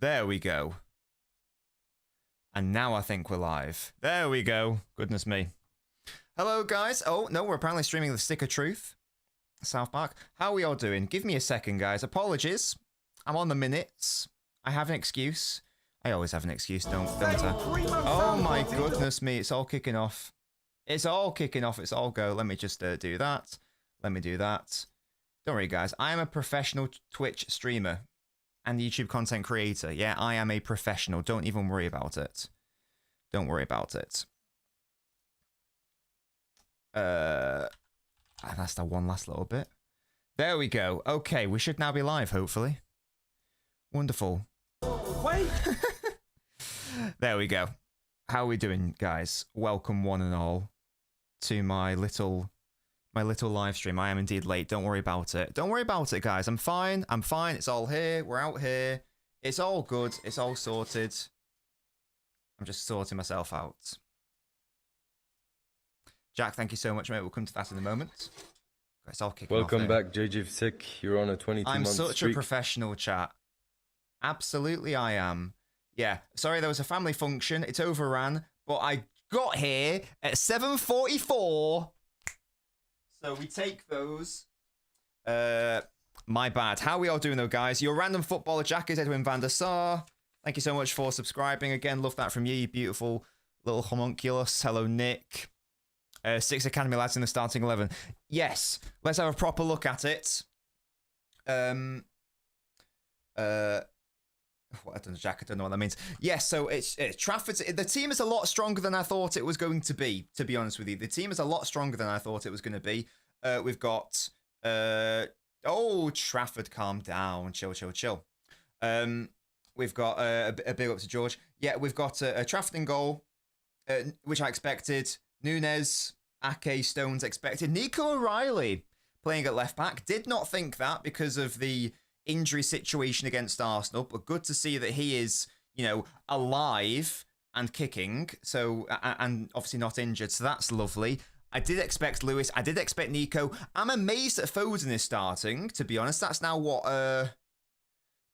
There we go. And now I think we're live. There we go. Goodness me. Hello, guys. Oh, no, we're apparently streaming the Stick of Truth. South Park. How are we all doing? Give me a second, guys. Apologies. I'm on the minutes. I have an excuse. I always have an excuse, don't I? Oh, my goodness me. It's all kicking off. It's all kicking off. It's all go. Let me just do that. Let me do that. Don't worry, guys. I am a professional Twitch streamer and YouTube content creator. Yeah, I am a professional. Don't even worry about it. Don't worry about it. That's the one last little bit. There we go. Okay, we should now be live, hopefully. Wonderful. Wait. There we go. How are we doing, guys? Welcome one and all to my little live stream. I am indeed late. Don't worry about it. Don't worry about it, guys. I'm fine. I'm fine. It's all here. We're out here. It's all good. It's all sorted. I'm just sorting myself out. Jack, thank you so much, mate. We'll come to that in a moment. It's all kicking Welcome off back, JJ Sick. You're on a 22-month I'm such streak. a professional, chat. Absolutely, I am. Yeah, sorry, there was a family function. It overran, but I got here at 7:44. So we take those. My bad. How are we all doing, though, guys? Your random footballer, Jack, is Edwin van der Sar. Thank you so much for subscribing. Again, love that from you, you beautiful little homunculus. Hello, Nick. 6 Academy lads in the starting 11. Yes, let's have a proper look at it. What I don't know, Jack. I don't know what that means. Yes, so it's Trafford. The team is a lot stronger than I thought it was going to be. To be honest with you, the team is a lot stronger than I thought it was going to be. We've got oh, Trafford, calm down, chill. We've got a big up to George. Yeah, we've got a Trafford in goal, which I expected. Nunes, Ake, Stones expected. Nico O'Reilly playing at left back. Did not think that because of the injury situation against Arsenal, but good to see that he is, you know, alive and kicking. So, and obviously not injured. So that's lovely. I did expect Lewis. I did expect Nico. I'm amazed that Foden is starting, to be honest. That's now what,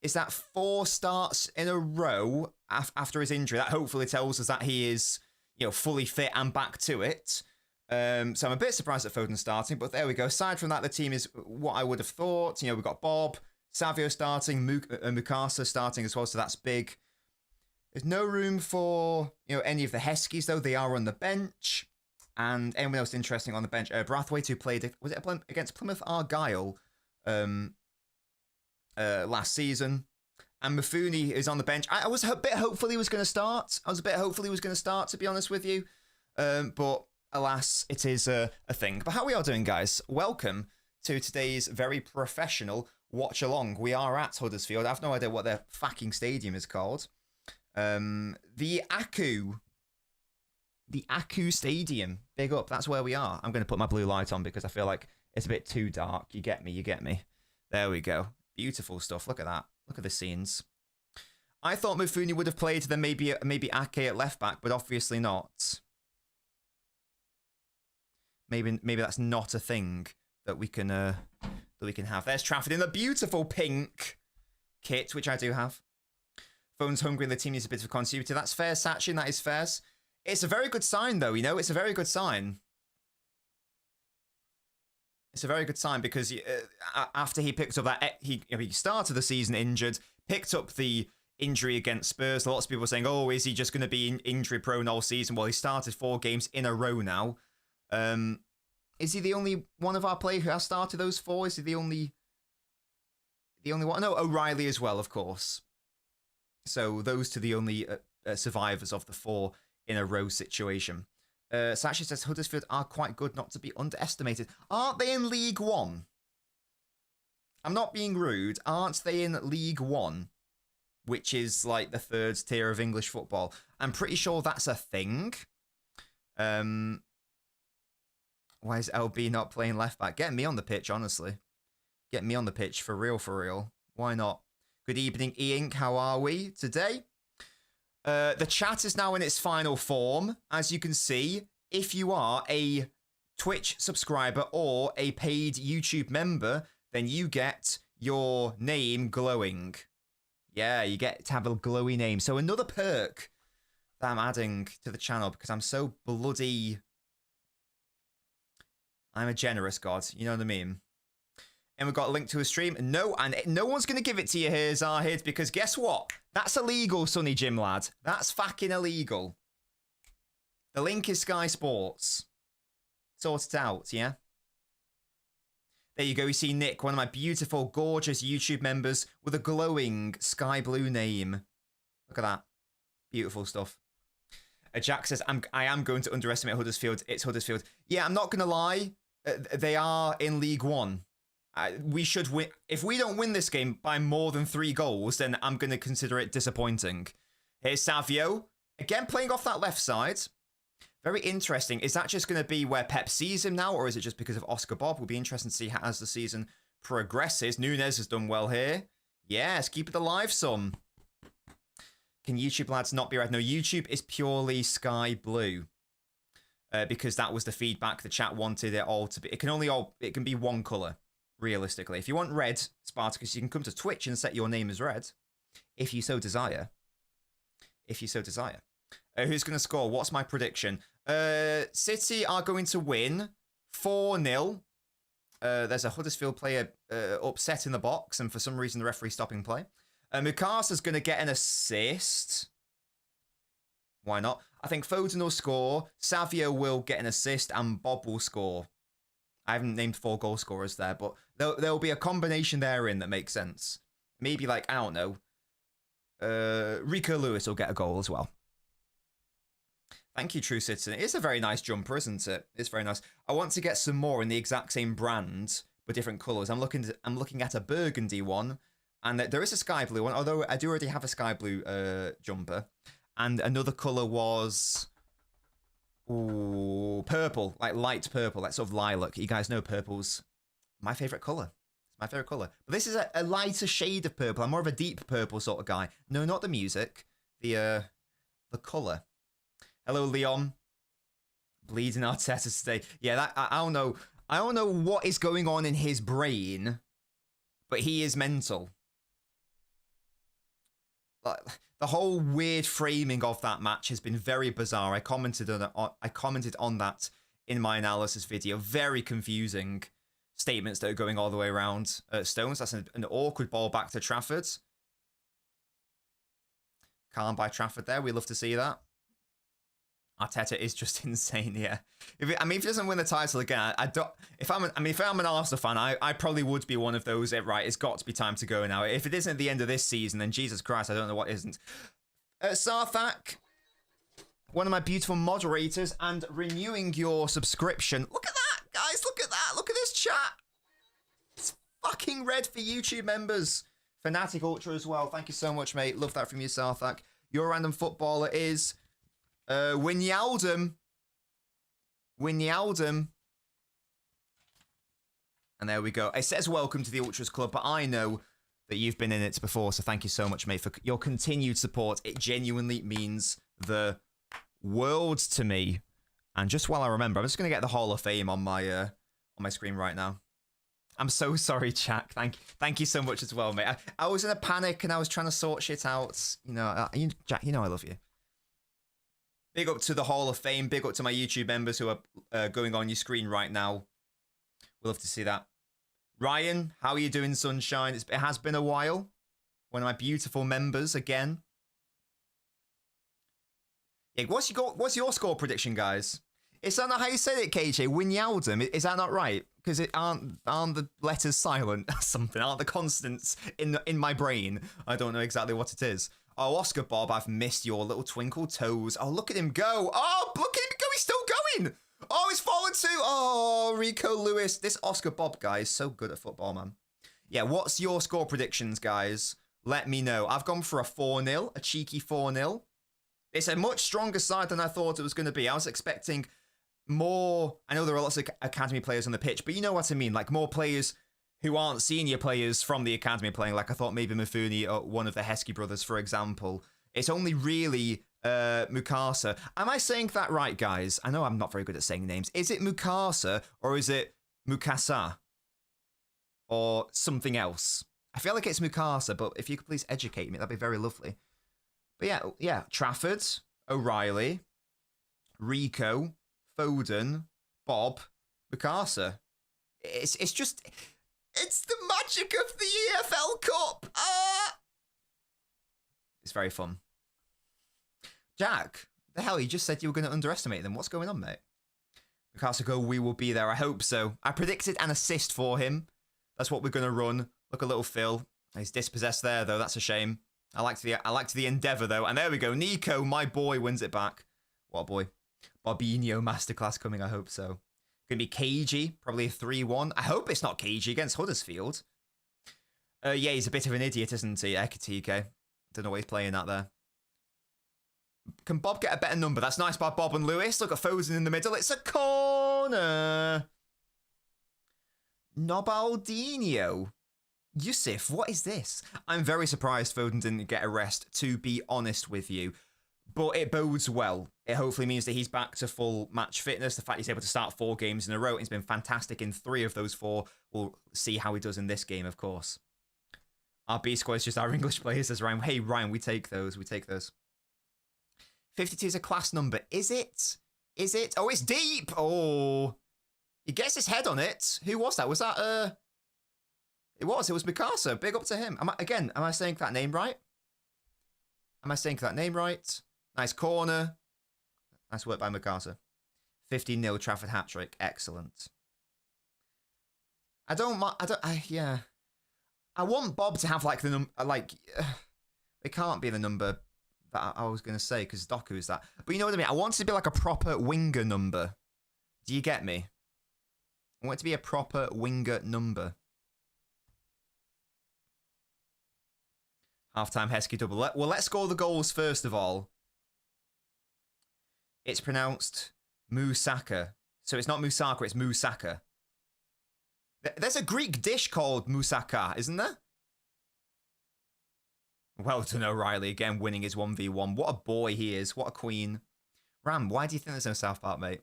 is that 4 starts in a row after his injury? That hopefully tells us that he is, you know, fully fit and back to it. So I'm a bit surprised that Foden's starting, but there we go. Aside from that, the team is what I would have thought. You know, we've got Bob, Savio starting, Mukasa starting as well, so that's big. There's no room for, you know, any of the Heskies, though. They are on the bench. And anyone else interesting on the bench? Brathwaite, who played, was it against Plymouth Argyle last season. And Mifuni is on the bench. I was a bit hopeful he was going to start. To be honest with you. But alas, it is a thing. But how we are doing, guys? Welcome to today's very professional watch-along. We are at Huddersfield. I have no idea what their fucking stadium is called. The Aku Stadium. Big up. That's where we are. I'm going to put my blue light on because I feel like it's a bit too dark. You get me. There we go. Beautiful stuff. Look at that. Look at the scenes. I thought Mifuni would have played then maybe Ake at left back, but obviously not. Maybe that's not a thing that we can have. There's Trafford in the beautiful pink kit, which I do have. Phone's hungry and the team needs a bit of continuity. That's fair, Sachin. That is fair. It's a very good sign, though. You know, it's a very good sign. It's a very good sign because after he picked up that, he started the season injured, picked up the injury against Spurs. Lots of people were saying, oh, is he just going to be injury prone all season? Well, he started 4 games in a row now. Is he the only one of our players who has started those 4? Is he the only one? No, O'Reilly as well, of course. So those 2 the only survivors of the 4 in a row situation. Sashi says Huddersfield are quite good not to be underestimated. Aren't they in League One? I'm not being rude. Aren't they in League One? Which is like the 3rd tier of English football. I'm pretty sure that's a thing. Why is LB not playing left back? Get me on the pitch, honestly. Get me on the pitch for real. Why not? Good evening, E-Ink. How are we today? The chat is now in its final form. As you can see, if you are a Twitch subscriber or a paid YouTube member, then you get your name glowing. Yeah, you get to have a glowy name. So another perk that I'm adding to the channel because I'm so bloody... I'm a generous god, you know what I mean? And we've got a link to a stream. No, and no one's going to give it to you here, Zahid, because guess what? That's illegal, Sonny Jim lad. That's fucking illegal. The link is Sky Sports. Sort it out, yeah? There you go. You see Nick, one of my beautiful, gorgeous YouTube members with a glowing sky blue name. Look at that. Beautiful stuff. Jack says, I am going to underestimate Huddersfield. It's Huddersfield. Yeah, I'm not going to lie. They are in League One. We should win. If we don't win this game by more than 3 goals, then I'm going to consider it disappointing. Here's Savio. Again, playing off that left side. Very interesting. Is that just going to be where Pep sees him now, or is it just because of Oscar Bob? Will be interesting to see how, as the season progresses. Nunes has done well here. Yes, keep it alive, some. Can YouTube lads not be red? No, YouTube is purely sky blue. Because that was the feedback the chat wanted it all to be. It can be one colour, realistically. If you want red, Spartacus, you can come to Twitch and set your name as red. If you so desire. If you so desire. Who's going to score? What's my prediction? City are going to win 4-0. There's a Huddersfield player upset in the box, and for some reason the referee's stopping play. Mukasa's going to get an assist. Why not? I think Foden will score, Savio will get an assist, and Bob will score. I haven't named 4 goal scorers there, but there'll be a combination therein that makes sense. Maybe like, I don't know, Rico Lewis will get a goal as well. Thank you, True Citizen. It is a very nice jumper, isn't it? It's very nice. I want to get some more in the exact same brand, but different colours. I'm looking at a burgundy one, and there is a sky blue one, although I do already have a sky blue jumper. And another colour was purple, like light purple, like sort of lilac. You guys know purple's my favourite colour. It's my favourite colour. But this is a lighter shade of purple. I'm more of a deep purple sort of guy. No, not the music. The colour. Hello, Leon. Bleeding Arteta today. Yeah, I don't know. I don't know what is going on in his brain, but he is mental. Like, the whole weird framing of that match has been very bizarre. I commented on that in my analysis video. Very confusing statements that are going all the way around Stones. That's an awkward ball back to Trafford. Calm by Trafford there. We love to see that. Arteta is just insane, yeah. If he doesn't win the title again, if I'm an Arsenal fan, I probably would be one of those. Right, it's got to be time to go now. If it isn't at the end of this season, then Jesus Christ, I don't know what isn't. Sarthak, one of my beautiful moderators, and renewing your subscription. Look at that, guys! Look at that! Look at this chat. It's fucking red for YouTube members. Fanatic Ultra as well. Thank you so much, mate. Love that from you, Sarthak. Your random footballer is. Wijnaldum. And there we go. It says welcome to the Ultras Club, but I know that you've been in it before, so thank you so much, mate, for your continued support. It genuinely means the world to me. And just while I remember, I'm just going to get the Hall of Fame on my screen right now. I'm so sorry, Jack. Thank you so much as well, mate. I was in a panic and I was trying to sort shit out. You know, Jack, you know I love you. Big up to the Hall of Fame. Big up to my YouTube members who are going on your screen right now. We'll love to see that. Ryan, how are you doing, Sunshine? It has been a while. One of my beautiful members again. Yeah, what's your score prediction, guys? Is that not how you said it, KJ? Wijnaldum? Is that not right? Because aren't the letters silent or something? Aren't the consonants in my brain? I don't know exactly what it is. Oh, Oscar Bob, I've missed your little twinkle toes. Oh, look at him go. Oh, look at him go. He's still going. Oh, he's fallen too. Oh, Rico Lewis. This Oscar Bob guy is so good at football, man. Yeah, what's your score predictions, guys? Let me know. I've gone for a 4-0, a cheeky 4-0. It's a much stronger side than I thought it was going to be. I was expecting more. I know there are lots of academy players on the pitch, but you know what I mean. Like more players who aren't senior players from the academy playing. Like I thought maybe Mifuni or one of the Heskey brothers, for example. It's only really Mukasa. Am I saying that right, guys? I know I'm not very good at saying names. Is it Mukasa or is it Mukasa? Or something else? I feel like it's Mukasa, but if you could please educate me, that'd be very lovely. But yeah, Trafford, O'Reilly, Rico, Foden, Bob, Mukasa. It's the magic of the EFL Cup. It's very fun. Jack, the hell, you just said you were going to underestimate them. What's going on, mate? Mukasa go, we will be there. I hope so. I predicted an assist for him. That's what we're going to run. Look at little Phil. He's dispossessed there, though. That's a shame. I liked the endeavour, though. And there we go. Nico, my boy, wins it back. What a boy. Bobinho masterclass coming, I hope so. Going to be cagey, probably a 3-1. I hope it's not cagey against Huddersfield. Yeah, he's a bit of an idiot, isn't he? Ekatike. Don't know why he's playing that there. Can Bob get a better number? That's nice by Bob and Lewis. Look at Foden in the middle. It's a corner. Nobaldinho. Yusuf, what is this? I'm very surprised Foden didn't get a rest, to be honest with you. But it bodes well. It hopefully means that he's back to full match fitness. The fact he's able to start 4 games in a row. He's been fantastic in 3 of those 4. We'll see how he does in this game, of course. Our B squad is just our English players, says Ryan. Hey, Ryan, we take those. We take those. 52 is a class number. Is it? Is it? Oh, it's deep. Oh. He gets his head on it. Who was that? Was that, It was Mikasa. Big up to him. Am I saying that name right? Am I saying that name right? Nice corner. Nice work by Mikasa. 15-0 Trafford hat-trick. Excellent. Yeah. I want Bob to have, like, the number, it can't be the number that I was going to say, because Doku is that. But you know what I mean? I want it to be, like, a proper winger number. Do you get me? I want it to be a proper winger number. Half-time Heskey double. Well, let's score the goals first of all. It's pronounced moussaka. So it's not moussaka, it's moussaka. There's a Greek dish called moussaka, isn't there? Well done, O'Reilly. Again, winning his 1v1. What a boy he is. What a queen. Ram, why do you think there's no South Park, mate?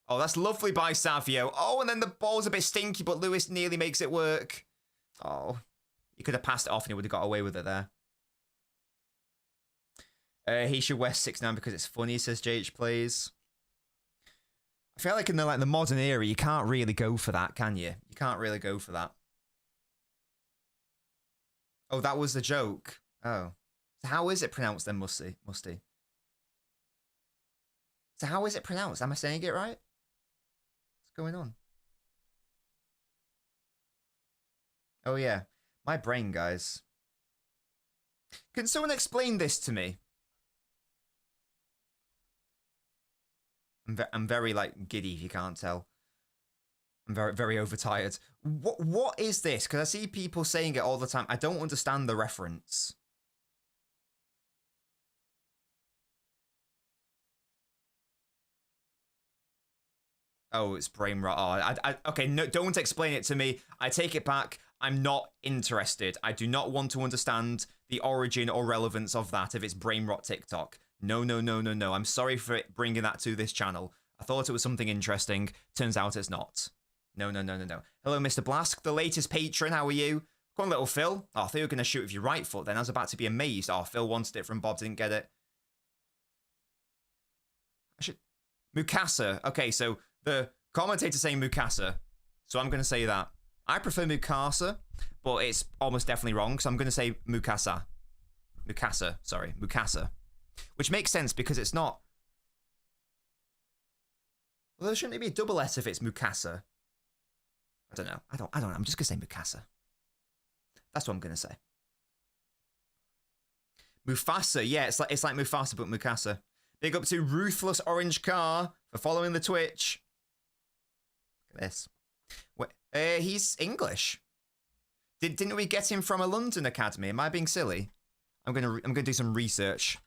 Oh, that's lovely by Savio. Oh, and then the ball's a bit stinky, but Lewis nearly makes it work. Oh, he could have passed it off and he would have got away with it there. He should wear 6'9" because it's funny, says JH Plays. I feel like in the modern era, you can't really go for that, can you? You can't really go for that. Oh, that was the joke. Oh. So how is it pronounced then, Musty? So how is it pronounced? Am I saying it right? What's going on? Oh, yeah. My brain, guys. Can someone explain this to me? I'm very, giddy, if you can't tell. I'm very, very overtired. What is this? Because I see people saying it all the time. I don't understand the reference. Oh, it's brain rot. Oh, okay, no, don't explain it to me. I take it back. I'm not interested. I do not want to understand the origin or relevance of that if it's brain rot TikTok. No. I'm sorry for bringing that to this channel. I thought it was something interesting. Turns out it's not. No. Hello, Mr. Blask, the latest patron. How are you? Come on, little Phil. Oh, I thought you were going to shoot with your right foot then. I was about to be amazed. Oh, Phil wanted it from Bob, didn't get it. Mukasa. Okay, so the commentator's saying Mukasa. So I'm going to say that. I prefer Mukasa, but it's almost definitely wrong. So I'm going to say Mukasa. Mukasa. Which makes sense because it's not... Well, there shouldn't be a double S if it's Mukasa. I don't know. I don't know. I'm just going to say Mukasa. That's what I'm going to say. Mufasa. Yeah, it's like Mufasa, but Mukasa. Big up to Ruthless Orange Car for following the Twitch. Look at this. He's English. Didn't we get him from a London academy? Am I being silly? I'm gonna do some research.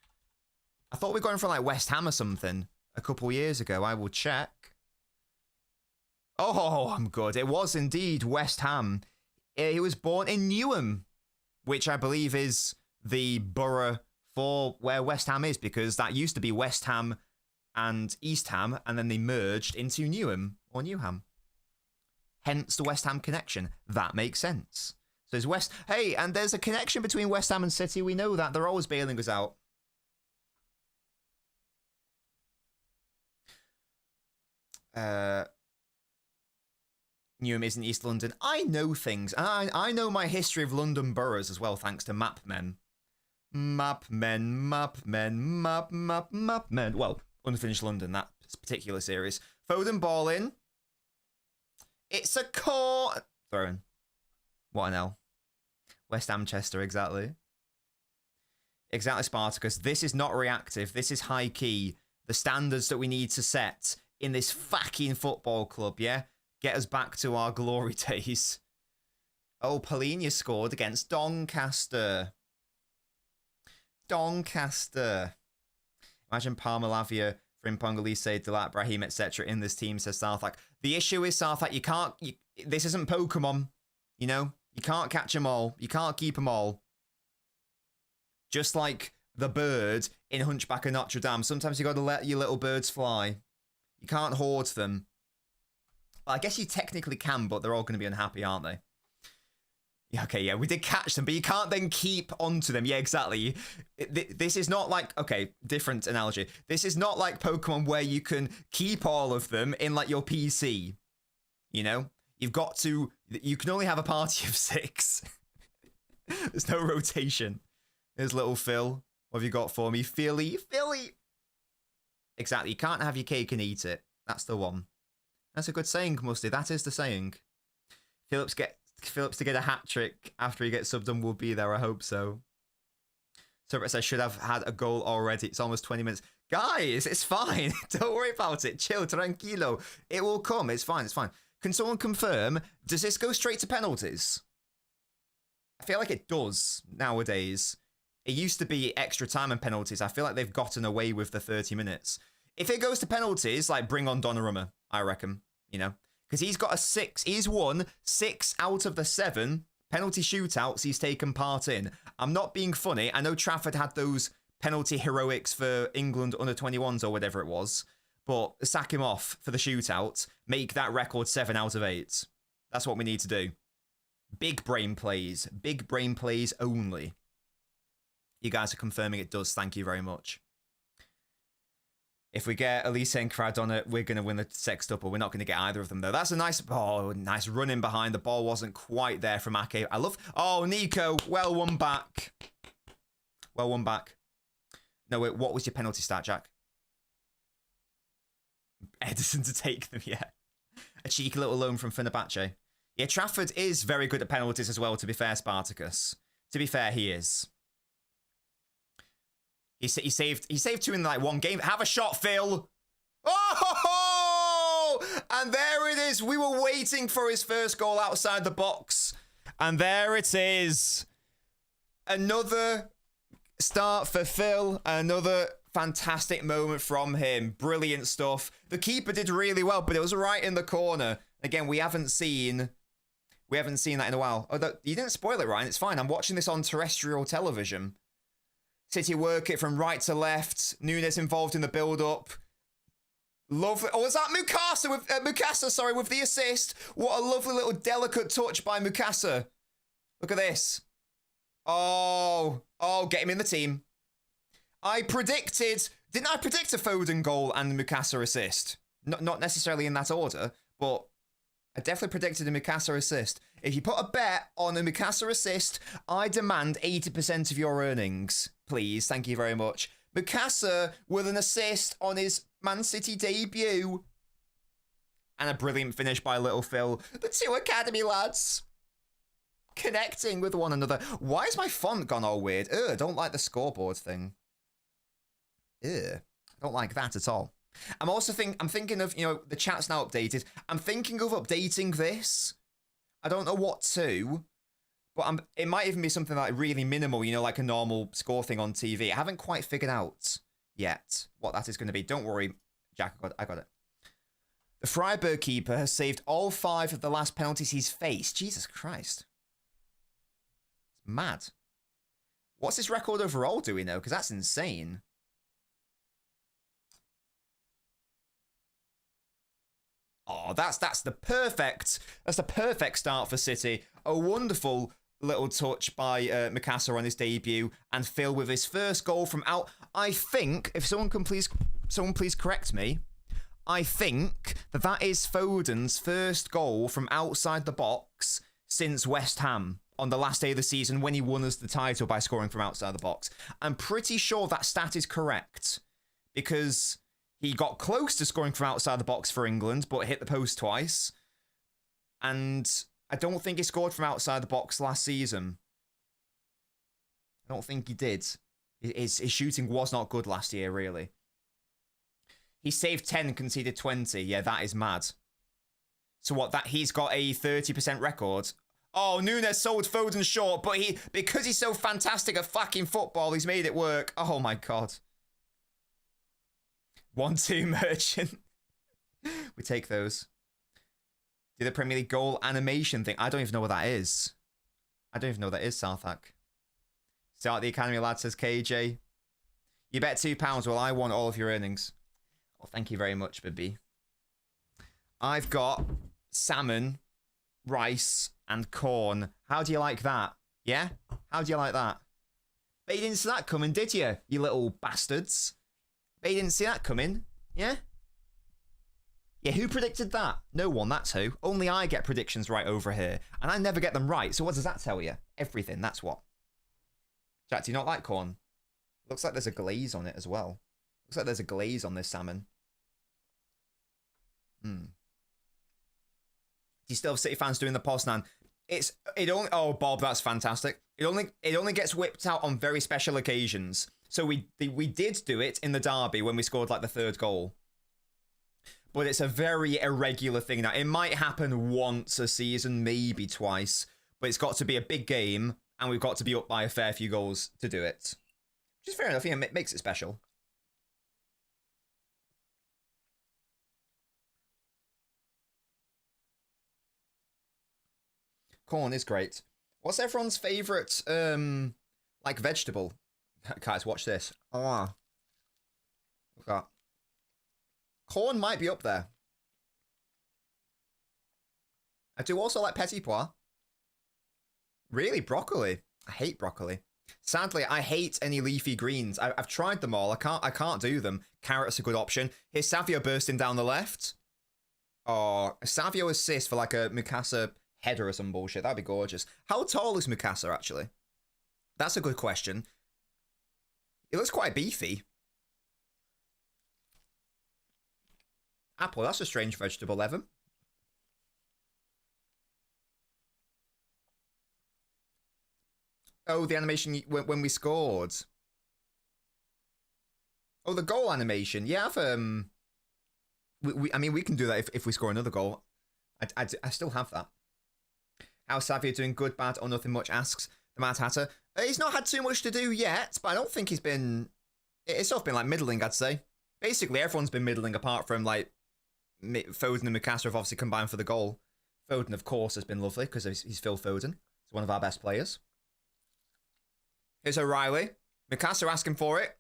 I thought we got him from West Ham or something a couple years ago. I will check. Oh, I'm good. It was indeed West Ham. He was born in Newham, which I believe is the borough for where West Ham is, because that used to be West Ham and East Ham, and then they merged into Newham or Newham. Hence the West Ham connection. That makes sense. So it's West. Hey, and there's a connection between West Ham and City. We know that. They're always bailing us out. Newham isn't East London. I know things. I know my history of London boroughs as well, thanks to Mapmen. Mapmen. Well, Unfinished London, that particular series. Foden ball in. It's a corner. Throw-in. What an L. West Ham Chester, exactly. Exactly, Spartacus. This is not reactive. This is high key. The standards that we need to set in this fucking football club, yeah? Get us back to our glory days. Oh, Polinia scored against Doncaster. Doncaster. Imagine Parmalavia, Frimpong, Elise, Delat, Brahim, etc. in this team, says Southak. The issue is, Southak, you can't... this isn't Pokemon, you know? You can't catch them all. You can't keep them all. Just like the bird in Hunchback of Notre Dame. Sometimes you got to let your little birds fly. You can't hoard them. Well, I guess you technically can, but they're all going to be unhappy, aren't they? Yeah, okay, yeah, we did catch them, but you can't then keep onto them. Yeah, exactly. This is not like... Okay, different analogy. This is not like Pokemon where you can keep all of them in, like, your PC. You know? You've got to... You can only have a party of 6. There's no rotation. There's little Phil. What have you got for me? Philly. Exactly. You can't have your cake and eat it. That's the one. That's a good saying, Musty. That is the saying. Phillips to get a hat trick after he gets subbed on will be there. I hope so. So it says should have had a goal already. It's almost 20 minutes. Guys, it's fine. Don't worry about it. Chill, tranquilo. It will come. It's fine. It's fine. Can someone confirm? Does this go straight to penalties? I feel like it does nowadays. It used to be extra time and penalties. I feel like they've gotten away with the 30 minutes. If it goes to penalties, like bring on Donnarumma, I reckon, you know, because he's got a 6. He's won 6 out of the 7 penalty shootouts he's taken part in. I'm not being funny. I know Trafford had those penalty heroics for England under 21s or whatever it was, but sack him off for the shootout. Make that record 7 out of 8. That's what we need to do. Big brain plays. Big brain plays only. You guys are confirming it does. Thank you very much. If we get Elise and Cradonna, we're going to win the sextuple. We're not going to get either of them, though. That's a nice run in behind. The ball wasn't quite there from Ake. I love... Oh, Nico. Well won back. Well won back. No, wait. What was your penalty stat, Jack? Edison to take them, yeah. A cheeky little loan from Fenerbahce. Yeah, Trafford is very good at penalties as well, to be fair, Spartacus. To be fair, he is. He saved 2 in like one game. Have a shot, Phil. Oh! And there it is. We were waiting for his first goal outside the box. And there it is. Another start for Phil. Another fantastic moment from him. Brilliant stuff. The keeper did really well, but it was right in the corner. Again, we haven't seen that in a while. Although you didn't spoil it, Ryan. It's fine. I'm watching this on terrestrial television. City work it from right to left. Nunes involved in the build-up. Lovely. Oh, is that Mukasa with with the assist? What a lovely little delicate touch by Mukasa. Look at this. Oh, get him in the team. Didn't I predict a Foden goal and a Mukasa assist? Not necessarily in that order, but I definitely predicted a Mukasa assist. If you put a bet on a Mukasa assist, I demand 80% of your earnings. Please, thank you very much. Mukasa with an assist on his Man City debut. And a brilliant finish by Little Phil. The 2 academy lads connecting with one another. Why is my font gone all weird? I don't like the scoreboard thing. I don't like that at all. I'm thinking of, you know, the chat's now updated. I'm thinking of updating this. I don't know what to, but it might even be something like really minimal, you know, like a normal score thing on TV. I haven't quite figured out yet what that is going to be. Don't worry, Jack, I got it. The Freiburg keeper has saved all 5 of the last penalties he's faced. Jesus Christ. It's mad. What's his record overall, do we know? Because that's insane. Oh, that's the perfect start for City. A wonderful little touch by Mikasa on his debut, and Phil with his first goal from out. I think, if someone please correct me, I think that is Foden's first goal from outside the box since West Ham on the last day of the season when he won us the title by scoring from outside the box. I'm pretty sure that stat is correct because he got close to scoring from outside the box for England, but hit the post twice. And I don't think he scored from outside the box last season. I don't think he did. His shooting was not good last year, really. He saved 10 and conceded 20. Yeah, that is mad. So what, that he's got a 30% record? Oh, Nunes sold Foden short, but because he's so fantastic at fucking football, he's made it work. Oh my God. 1-2 Merchant. We take those. Do the Premier League goal animation thing. I don't even know what that is. I don't even know what that is, Southak. Start the academy, lad, says KJ. You bet £2. Well, I want all of your earnings. Well, thank you very much, Bibby. I've got salmon, rice, and corn. How do you like that? Yeah? How do you like that? But you didn't see that coming, did you? You little bastards. But you didn't see that coming. Yeah? Yeah, who predicted that? No one, that's who. Only I get predictions right over here. And I never get them right. So what does that tell you? Everything, that's what. Jack, do you not like corn? Looks like there's a glaze on it as well. Looks like there's a glaze on this salmon. Do you still have City fans doing the Poznan? Oh, Bob, that's fantastic. It only gets whipped out on very special occasions. So we did do it in the derby when we scored like the third goal. But it's a very irregular thing now. It might happen once a season, maybe twice. But it's got to be a big game, and we've got to be up by a fair few goals to do it. Which is fair enough. Yeah, it makes it special. Corn is great. What's everyone's favourite, like, vegetable? Guys, watch this. Oh, look at that. Corn might be up there. I do also like petit pois. Really, broccoli? I hate broccoli. Sadly, I hate any leafy greens. I've tried them all. I can't do them. Carrot's a good option. Here's Savio bursting down the left. Oh, a Savio assist for like a Mikasa header or some bullshit. That'd be gorgeous. How tall is Mikasa, actually? That's a good question. He looks quite beefy. Apple, that's a strange vegetable, Evan. Oh, the animation when we scored. Oh, the goal animation. Yeah, I've, I mean, we can do that if we score another goal. I still have that. How's Savio doing? Good, bad, or nothing much, asks the Mad Hatter. He's not had too much to do yet, but I don't think he's been... It's sort of been, like, middling, I'd say. Basically, everyone's been middling apart from, like, Foden and Mikasa have obviously combined for the goal. Foden, of course, has been lovely because he's Phil Foden. He's one of our best players. Here's O'Reilly. Mikasa asking for it.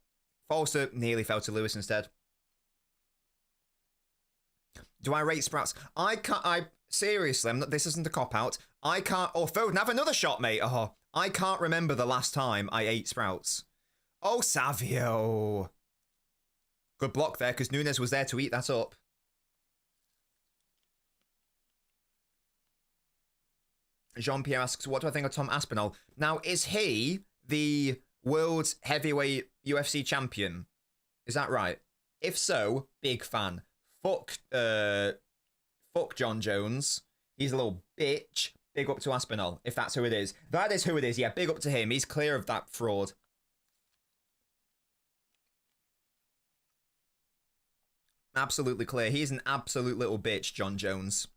Falls to... Nearly fell to Lewis instead. Do I rate Sprouts? I can't... Seriously, this isn't a cop-out. I can't... Oh, Foden, have another shot, mate. Oh, I can't remember the last time I ate Sprouts. Oh, Savio. Good block there, because Nunes was there to eat that up. Jean-Pierre asks, what do I think of Tom Aspinall? Now, is he the world heavyweight UFC champion? Is that right? If so, big fan. Fuck John Jones. He's a little bitch. Big up to Aspinall, if that's who it is. That is who it is, yeah. Big up to him. He's clear of that fraud. Absolutely clear. He's an absolute little bitch, John Jones.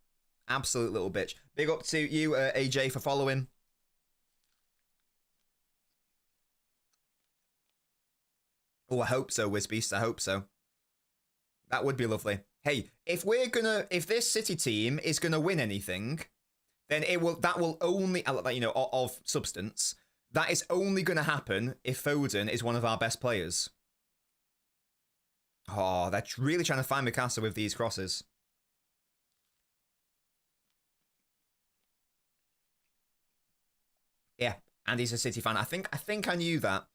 Absolute little bitch. Big up to you, AJ, for following. Oh, I hope so, Whizbeast. I hope so. That would be lovely. Hey, if this City team is gonna win anything, then that will only, you know, of substance. That is only gonna happen if Foden is one of our best players. Oh, they're really trying to find Mikasa with these crosses. And he's a City fan. I think I knew that.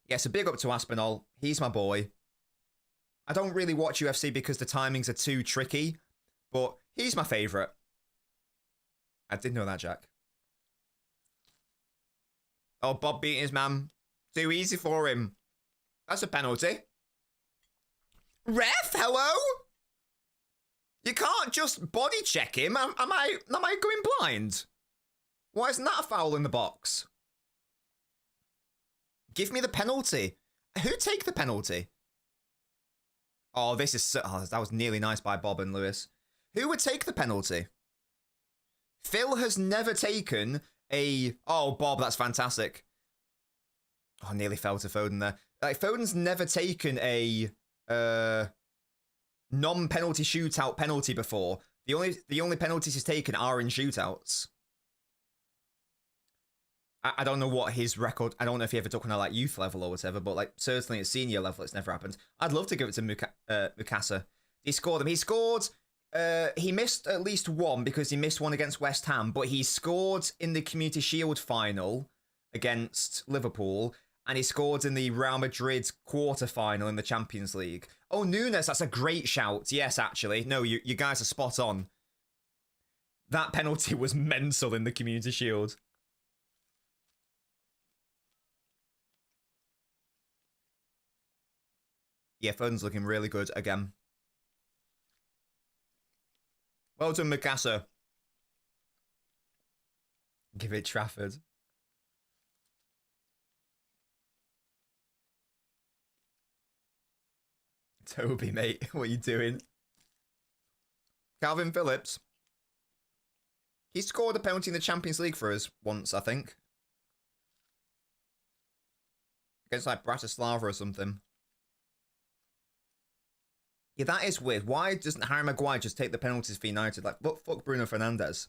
Yeah, so big up to Aspinall. He's my boy. I don't really watch UFC because the timings are too tricky, but he's my favourite. I didn't know that, Jack. Oh, Bob beating his man. Too easy for him. That's a penalty. Ref, hello? You can't just body check him. Am I going blind? Why isn't that a foul in the box? Give me the penalty. Who take the penalty? Oh, this is so, oh, that was nearly nice by Bob and Lewis. Who would take the penalty? Phil has never taken a... Oh, Bob, that's fantastic. Oh, nearly fell to Foden there. Like, Foden's never taken a non-penalty shootout penalty before. The only penalties he's taken are in shootouts. I don't know what his record... I don't know if he ever took one at like youth level or whatever, but like certainly at senior level it's never happened. I'd love to give it to Mukasa. He scored them. He scored... he missed at least one because he missed one against West Ham, but he scored in the Community Shield final against Liverpool, and he scored in the Real Madrid quarter-final in the Champions League. Oh, Nunes, that's a great shout. Yes, actually. No, you guys are spot on. That penalty was mental in the Community Shield. Yeah, Foden's looking really good again. Well done, Mikasa. Give it Trafford. Toby, mate, what are you doing? Calvin Phillips. He scored a penalty in the Champions League for us once, I think. Against like Bratislava or something. Yeah, that is weird. Why doesn't Harry Maguire just take the penalties for United? Like, fuck Bruno Fernandes.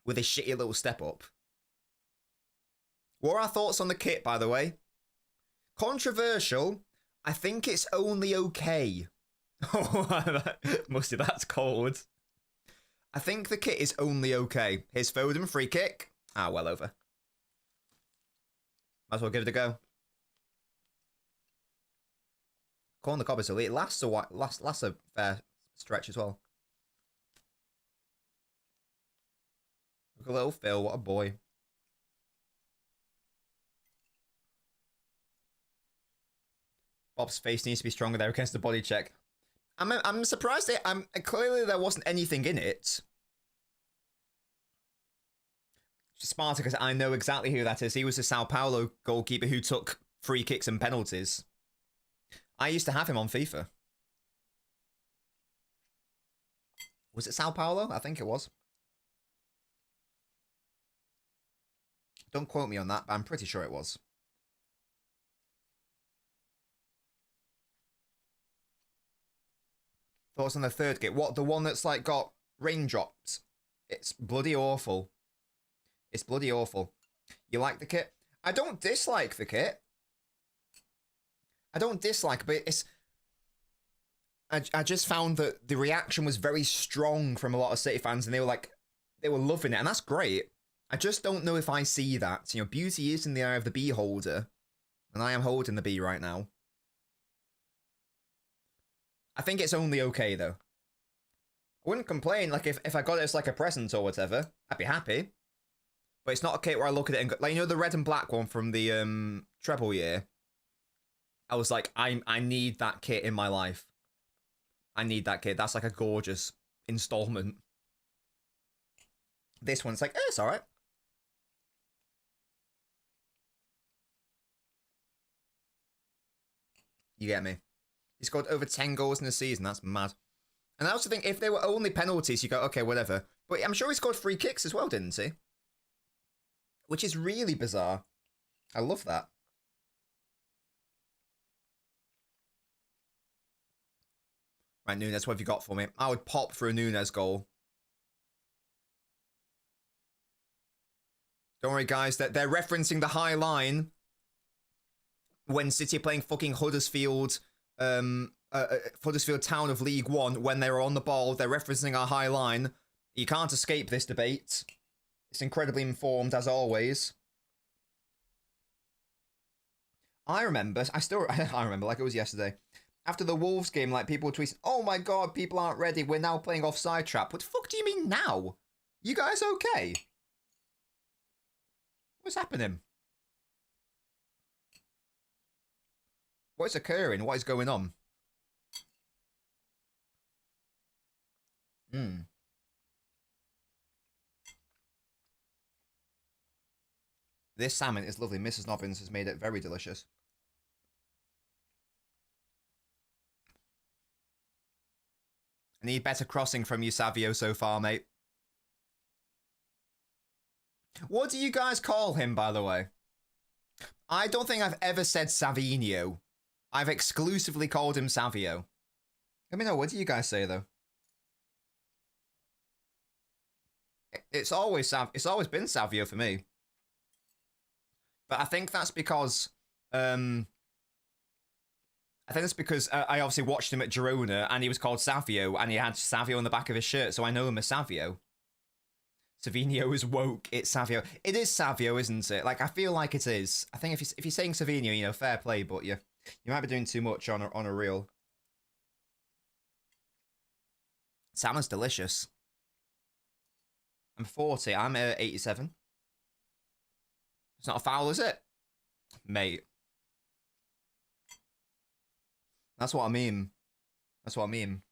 With his shitty little step up. What are our thoughts on the kit, by the way? Controversial. I think it's only okay. Oh, Musty, that's cold. I think the kit is only okay. Here's Foden, free kick. Ah, well over. Might as well give it a go. Corner Cobb is elite. Lasts a fair stretch as well. Look at little Phil, what a boy. Bob's face needs to be stronger there against the body check. I'm surprised clearly there wasn't anything in it. Spartacus, I know exactly who that is. He was a Sao Paulo goalkeeper who took free kicks and penalties. I used to have him on FIFA. Was it Sao Paulo? I think it was. Don't quote me on that, but I'm pretty sure it was. Thoughts on the third kit? What, the one that's like got raindrops? It's bloody awful. It's bloody awful. You like the kit? I don't dislike the kit. I don't dislike, but it's... I just found that the reaction was very strong from a lot of City fans, and they were loving it, and that's great. I just don't know if I see that. You know, beauty is in the eye of the beholder, and I am holding the bee right now. I think it's only okay, though. I wouldn't complain, like, if I got it as, like, a present or whatever. I'd be happy. But it's not a kit where I look at it and go... Like, you know the red and black one from the, treble year? I was like, I need that kit in my life. I need that kit. That's like a gorgeous installment. This one's like, it's alright. You get me? He scored over 10 goals in a season. That's mad. And I also think if they were only penalties, you go, okay, whatever. But I'm sure he scored free kicks as well, didn't he? Which is really bizarre. I love that. Right, Nunes, what have you got for me? I would pop for a Nunes goal. Don't worry, guys. They're referencing the high line when City are playing fucking Huddersfield, Huddersfield Town of League One. When they were on the ball, they're referencing our high line. You can't escape this debate. It's incredibly informed, as always. I remember like it was yesterday. After the Wolves game, like, people were tweeting, oh my god, people aren't ready, we're now playing offside trap. What the fuck do you mean now? You guys okay? What's happening? What is occurring? What is going on? This salmon is lovely. Mrs. Nobbins has made it very delicious. I need better crossing from you, Savio, so far, mate. What do you guys call him, by the way? I don't think I've ever said Savinio. I've exclusively called him Savio. Let me know, what do you guys say, though? It's always been Savio for me. But I think that's because I obviously watched him at Girona and he was called Savio and he had Savio on the back of his shirt, so I know him as Savio. Savinio is woke, it's Savio. It is Savio, isn't it? Like, I feel like it is. I think if you're saying Savinio, you know, fair play, but you might be doing too much on a reel. Salmon's delicious. I'm 40, I'm 87. It's not a foul, is it? Mate. That's what I mean. That's what I mean.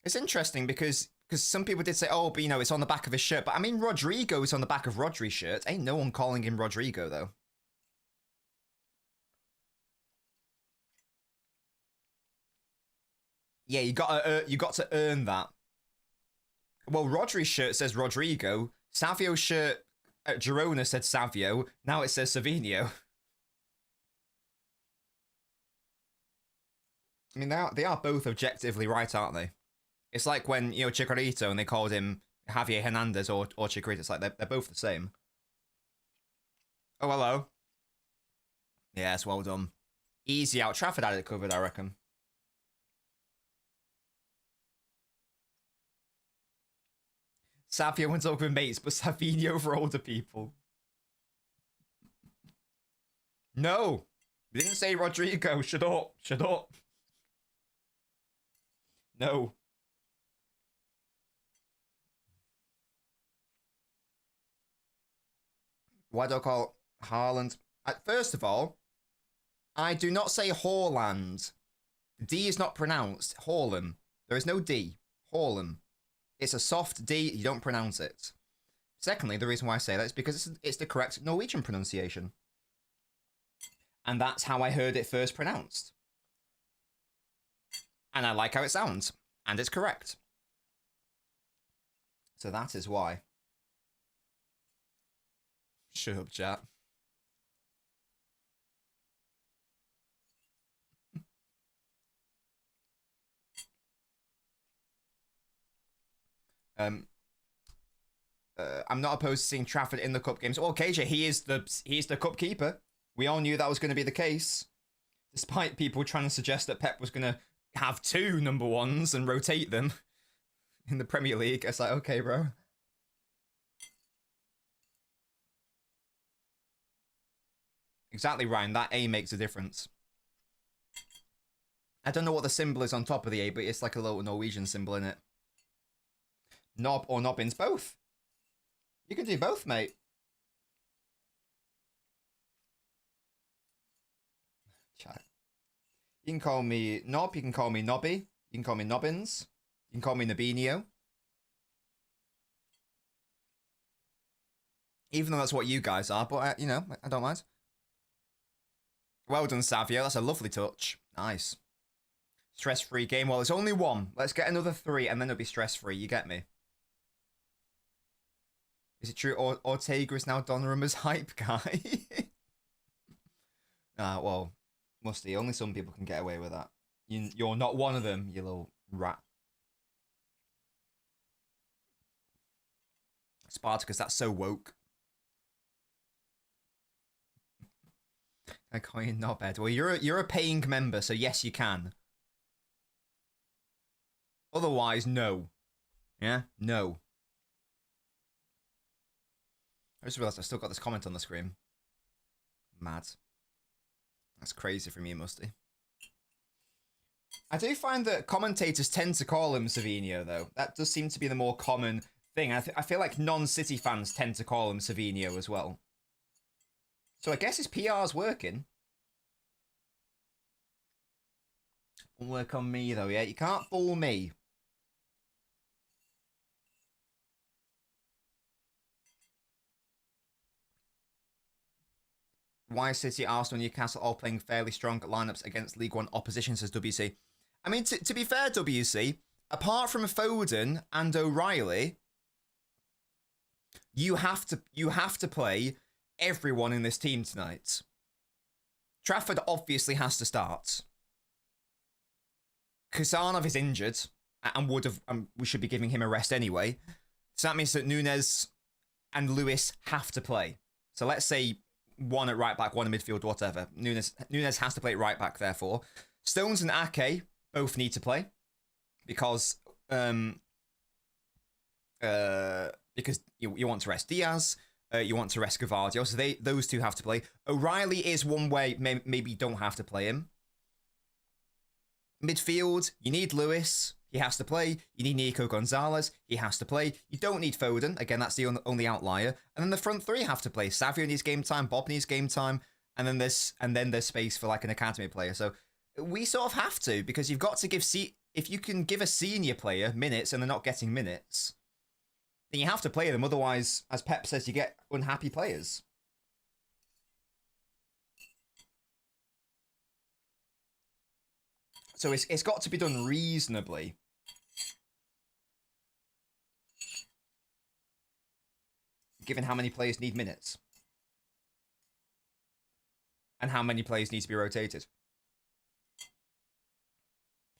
It's interesting because some people did say, oh, but, you know, it's on the back of his shirt. But I mean, Rodrigo's on the back of Rodri's shirt. Ain't no one calling him Rodrigo, though. Yeah, you got to earn that. Well, Rodri's shirt says Rodrigo. Savio's shirt at Girona said Savio. Now it says Savinio. I mean, they are both objectively right, aren't they? It's like when, you know, Chicharito and they called him Javier Hernandez or Chicharito. It's like they're both the same. Oh, hello. Yes, well done. Easy out. Trafford had it covered, I reckon. Savio went over with mates, but Savinio for older people. No! We didn't say Rodrigo. Shut up. Shut up. No. Why do I call Haaland? First of all, I do not say Haaland. D is not pronounced. Haaland. There is no D. Haaland. It's a soft D. You don't pronounce it. Secondly, the reason why I say that is because it's the correct Norwegian pronunciation. And that's how I heard it first pronounced. And I like how it sounds. And it's correct. So that is why. Shut up, chat. I'm not opposed to seeing Trafford in the cup games. Well, KJ, he's the cup keeper. We all knew that was going to be the case, despite people trying to suggest that Pep was going to have 2 number ones and rotate them in the Premier League. It's like, okay, bro. Exactly, Ryan. That A makes a difference. I don't know what the symbol is on top of the A, but it's like a little Norwegian symbol in it. Knob or Nobbins, both. You can do both, mate. Chat. You can call me Knob, you can call me Nobby, you can call me Nobbins, you can call me Nabinio. Even though that's what you guys are, but, you know, I don't mind. Well done, Savio. That's a lovely touch. Nice. Stress-free game. Well, it's only 1. Let's get another 3, and then it'll be stress-free. You get me? Is it true Ortega is now Donnarumma's hype guy? Well, Musty, only some people can get away with that. You're not one of them, you little rat. Spartacus, that's so woke. I call you knobhead. Well, you're a paying member, so yes, you can. Otherwise, no. Yeah? No. I just realised I've still got this comment on the screen. Mad. That's crazy from you, Musty. I do find that commentators tend to call him Savinho, though. That does seem to be the more common thing. I feel like non-City fans tend to call him Savinho as well. So I guess his PR's working. Won't work on me, though, yeah? You can't fool me. Why City, Arsenal, Newcastle all playing fairly strong lineups against League One opposition, says WC. I mean, to be fair, WC, apart from Foden and O'Reilly, you have to play everyone in this team tonight. Trafford obviously has to start. Kusanov is injured and we should be giving him a rest anyway. So that means that Nunes and Lewis have to play. So let's say one at right back, one in midfield, whatever. Nunes has to play at right back, therefore. Stones and Ake both need to play because you want to rest Diaz, you want to rest Gavardio, so those two have to play. O'Reilly is one way, maybe you don't have to play him. Midfield, you need Lewis, he has to play. You need Nico Gonzalez, he has to play. You don't need Foden, again, that's the only outlier. And then the front three have to play. Savio needs game time, Bob needs game time, and then there's space for like an academy player. So we sort of have to, because you've got to give if you can give a senior player minutes and they're not getting minutes, then you have to play them. Otherwise, as Pep says, you get unhappy players. So it's got to be done reasonably. Given how many players need minutes. And how many players need to be rotated.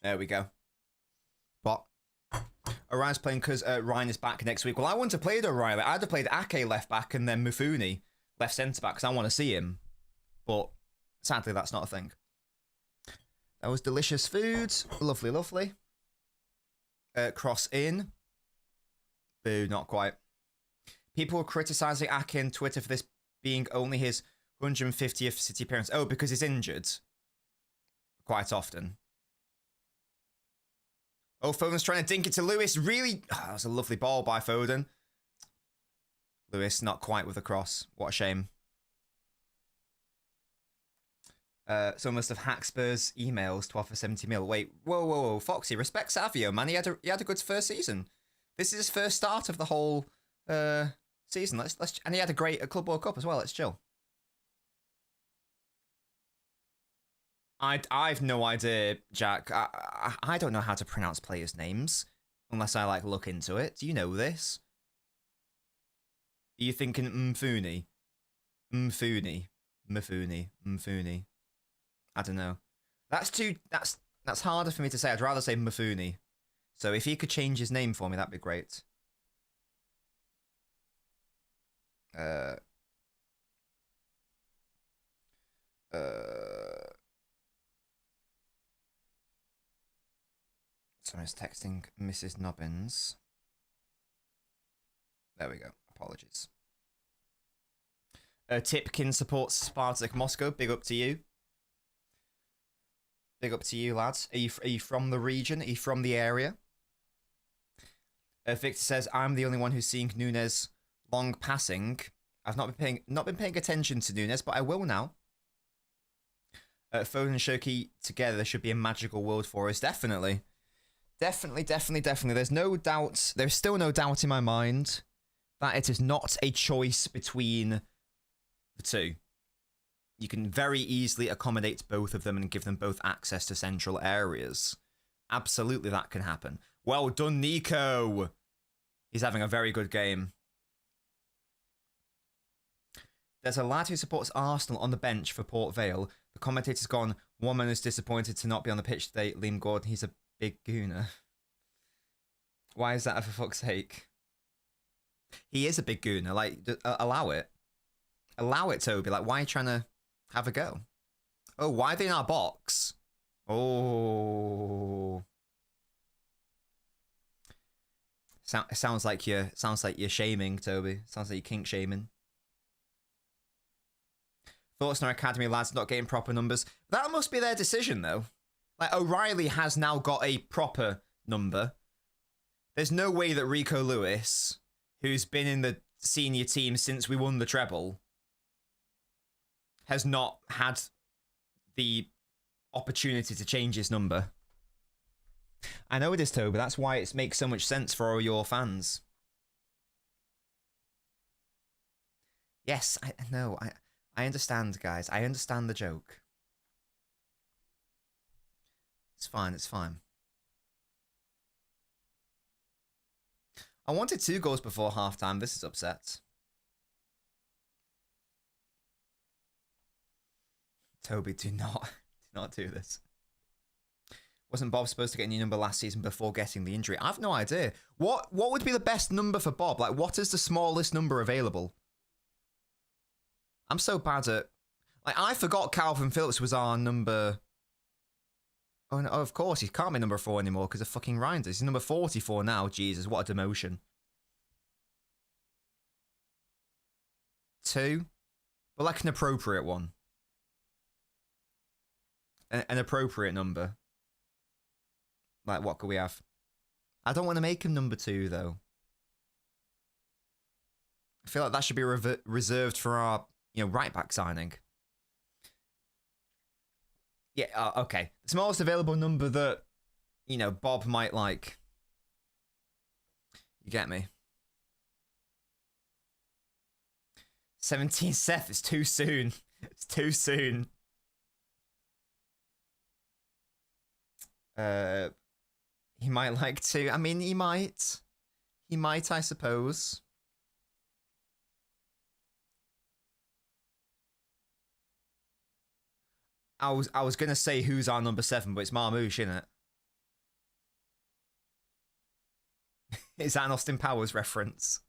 There we go. But O'Reilly's playing because Ryan is back next week. Well, I want to play O'Reilly. I'd have played Ake left back and then Mufuni left centre back because I want to see him. But sadly, that's not a thing. That was delicious food. Lovely, lovely. Cross in. Boo, not quite. People were criticising Ake on Twitter for this being only his 150th City appearance. Oh, because he's injured. Quite often. Oh, Foden's trying to dink it to Lewis. Really? Oh, that was a lovely ball by Foden. Lewis not quite with the cross. What a shame. Someone must have hacked Spurs' emails to offer 70 mil. Wait, whoa. Foxy, respect Savio, man. He had a good first season. This is his first start of the whole season. And he had a great Club World Cup as well. Let's chill. I've no idea, Jack. I don't know how to pronounce players' names unless I like look into it. Do you know this? Are you thinking Mfuni? Mfuni. I don't know. That's harder for me to say. I'd rather say Mfuni. So if he could change his name for me, that'd be great. Someone's texting Mrs. Nobbins. There we go. Apologies. Tipkin supports Spartak Moscow. Big up to you. Big up to you, lads. Are you from the region? Are you from the area? Victor says, I'm the only one who's seeing Nunes long passing. I've not been paying attention to Nunes, but I will now. Foden and Shoki together should be a magical world for us. Definitely. Definitely. There's no doubt. There's still no doubt in my mind that it is not a choice between the two. You can very easily accommodate both of them and give them both access to central areas. Absolutely, that can happen. Well done, Nico. He's having a very good game. There's a lad who supports Arsenal on the bench for Port Vale. The commentator's gone, one man is disappointed to not be on the pitch today. Liam Gordon, he's a big gooner. Why is that, for fuck's sake? He is a big gooner. Like, allow it. Allow it, Toby. Like, why are you trying to have a go? Oh, why are they in our box? Oh. Sounds like you're shaming, Toby. Sounds like you're kink shaming. Thoughts on our academy lads not getting proper numbers. That must be their decision, though. Like, O'Reilly has now got a proper number. There's no way that Rico Lewis, who's been in the senior team since we won the treble, has not had the opportunity to change his number. I know it is, Toby. That's why it makes so much sense for all your fans. Yes, I know. I understand, guys. I understand the joke. It's fine. It's fine. I wanted 2 goals before halftime. This is upset. Toby, do not do this. Wasn't Bob supposed to get a new number last season before getting the injury? I've no idea. What would be the best number for Bob? Like, what is the smallest number available? I'm so bad at... Like, I forgot Calvin Phillips was our number... Oh, no, of course, he can't be number 4 anymore because of fucking Reinders. He's number 44 now. Jesus, what a demotion. 2? But like an appropriate one. An appropriate number. Like, what could we have? I don't want to make him number 2, though. I feel like that should be reserved for our, right-back signing. Yeah, okay. The smallest available number that, Bob might like. You get me? 17 Seth, it's too soon. It's too soon. He might like to. I mean, he might. He might, I suppose. I was gonna say who's our number 7, but it's Marmouche, isn't it? Is that an Austin Powers reference?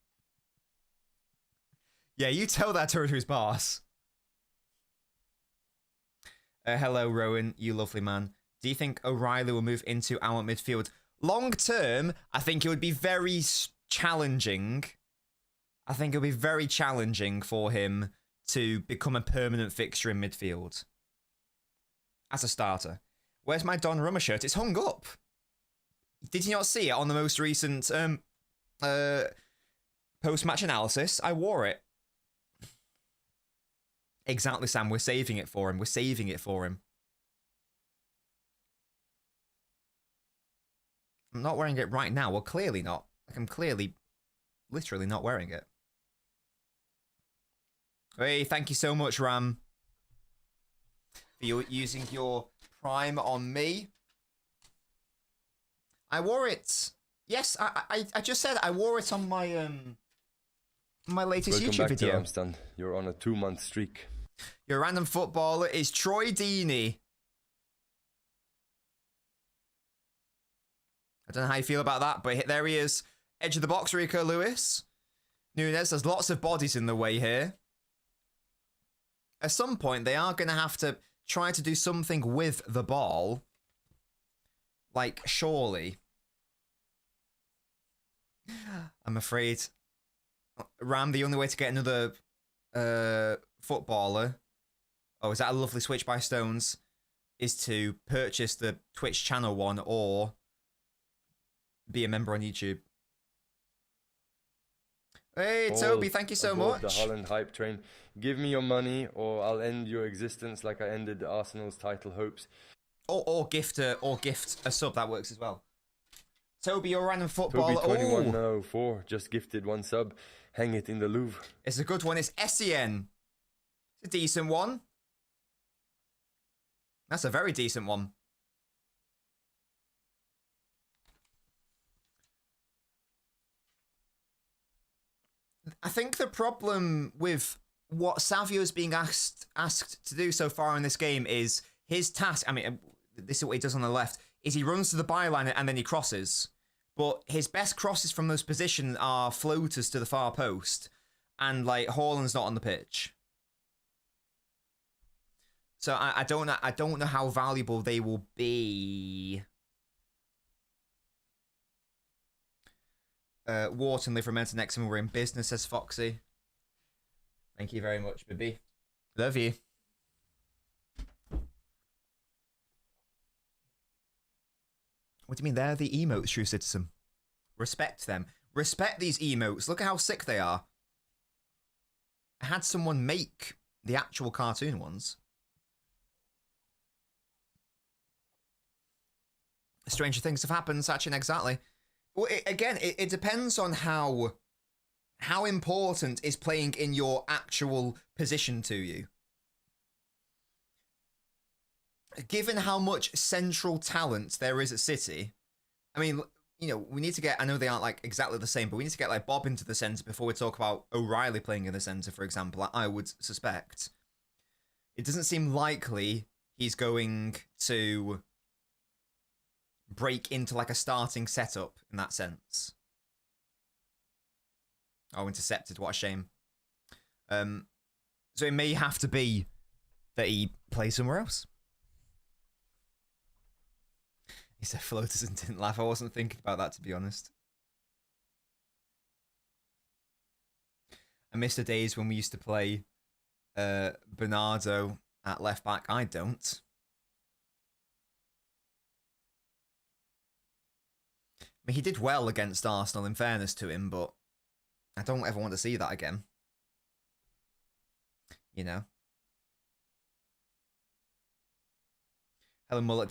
Yeah, you tell that to his boss. Hello, Rowan, you lovely man. Do you think O'Reilly will move into our midfield? Long term, I think it would be very challenging. I think it would be very challenging for him to become a permanent fixture in midfield. As a starter. Where's my Don Rummer shirt? It's hung up. Did you not see it on the most recent post-match analysis? I wore it. Exactly, Sam. We're saving it for him. We're saving it for him. I'm not wearing it right now. Well, clearly not. Like, I'm clearly, literally not wearing it. Hey, thank you so much, Ram. For using your Prime on me. I wore it. Yes, I just said I wore it on my my latest Welcome YouTube back video. To Amstan. You're on a 2-month streak. Your random footballer is Troy Deeney. I don't know how you feel about that, but there he is. Edge of the box, Rico Lewis. Nunes, there's lots of bodies in the way here. At some point, they are going to have to try to do something with the ball. Like, surely. I'm afraid. Ram, the only way to get another footballer, oh, is that a lovely switch by Stones, is to purchase the Twitch channel one or be a member on YouTube. Hey, Toby, thank you so much. The Holland hype train. Give me your money or I'll end your existence like I ended Arsenal's title hopes. Or gift a sub, that works as well. Toby, your random footballer. Toby 2104 just gifted 1 sub. Hang it in the Louvre. It's a good one. It's SEN. It's a decent one. That's a very decent one. I think the problem with what Savio's being asked to do so far in this game is his task. I mean, this is what he does on the left. Is he runs to the byline and then he crosses. But his best crosses from those positions are floaters to the far post, and like Haaland's not on the pitch. So I don't know how valuable they will be. Wharton, Livermore, next time we're in business, says Foxy. Thank you very much, baby. Love you. What do you mean? They're the emotes, True Citizen. Respect them. Respect these emotes. Look at how sick they are. I had someone make the actual cartoon ones. Stranger things have happened, Sachin, exactly. Well, it depends on how important is playing in your actual position to you. Given how much central talent there is at City, I mean, you know, we need to get, I know they aren't like exactly the same, but we need to get like Bob into the centre before we talk about O'Reilly playing in the centre, for example, I would suspect. It doesn't seem likely he's going to break into like a starting setup in that sense. Oh, intercepted, what a shame. So it may have to be that he plays somewhere else. He said floaters and didn't laugh. I wasn't thinking about that, to be honest. I miss the days when we used to play Bernardo at left back. I don't. I mean, he did well against Arsenal, in fairness to him, but I don't ever want to see that again. You know? Hello, Mullet